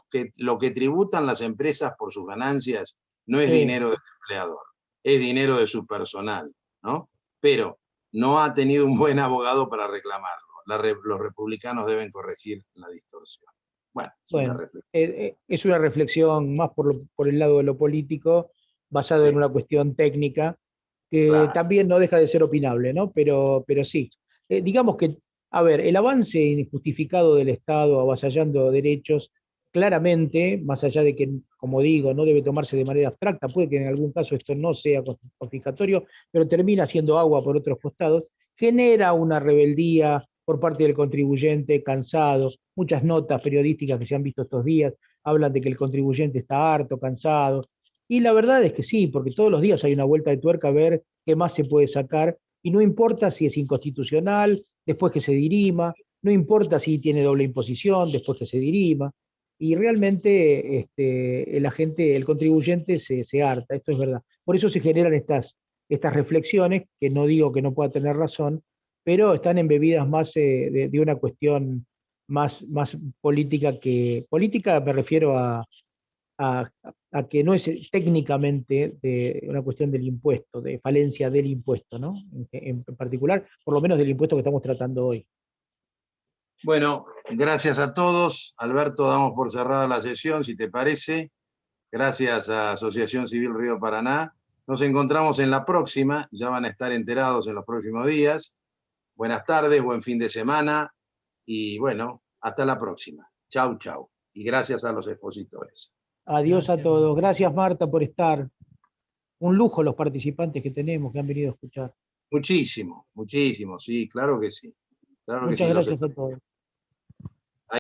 que tributan las empresas por sus ganancias no es dinero del empleador, es dinero de su personal, ¿no? Pero no ha tenido un buen abogado para reclamarlo. Los republicanos deben corregir la distorsión. Bueno, es una reflexión más por el lado de lo político, basada en una cuestión técnica, que también no deja de ser opinable, ¿no? Pero sí. Digamos que, a ver, el avance injustificado del Estado avasallando derechos, claramente, más allá de que, como digo, no debe tomarse de manera abstracta, puede que en algún caso esto no sea confiscatorio, pero termina siendo agua por otros costados, genera una rebeldía por parte del contribuyente cansado. Muchas notas periodísticas que se han visto estos días hablan de que el contribuyente está harto, cansado, y la verdad es que sí, porque todos los días hay una vuelta de tuerca a ver qué más se puede sacar, y no importa si es inconstitucional, después que se dirima, no importa si tiene doble imposición, después que se dirima, y realmente la gente, el contribuyente se harta, esto es verdad. Por eso se generan estas reflexiones, que no digo que no pueda tener razón, pero están embebidas más de una cuestión más política política me refiero a que no es técnicamente de una cuestión del impuesto, de falencia del impuesto, ¿no? En particular, por lo menos del impuesto que estamos tratando hoy. Bueno, gracias a todos. Alberto, damos por cerrada la sesión, si te parece. Gracias a Asociación Civil Río Paraná. Nos encontramos en la próxima, ya van a estar enterados en los próximos días. Buenas tardes, buen fin de semana y bueno, hasta la próxima. Chau, chau. Y gracias a los expositores. Adiós a Gracias. todos. Gracias, Marta, por estar. Un lujo los participantes que tenemos, que han venido a escuchar. Muchísimo, muchísimo, sí, claro que sí. Claro que Muchas sí. gracias a todos.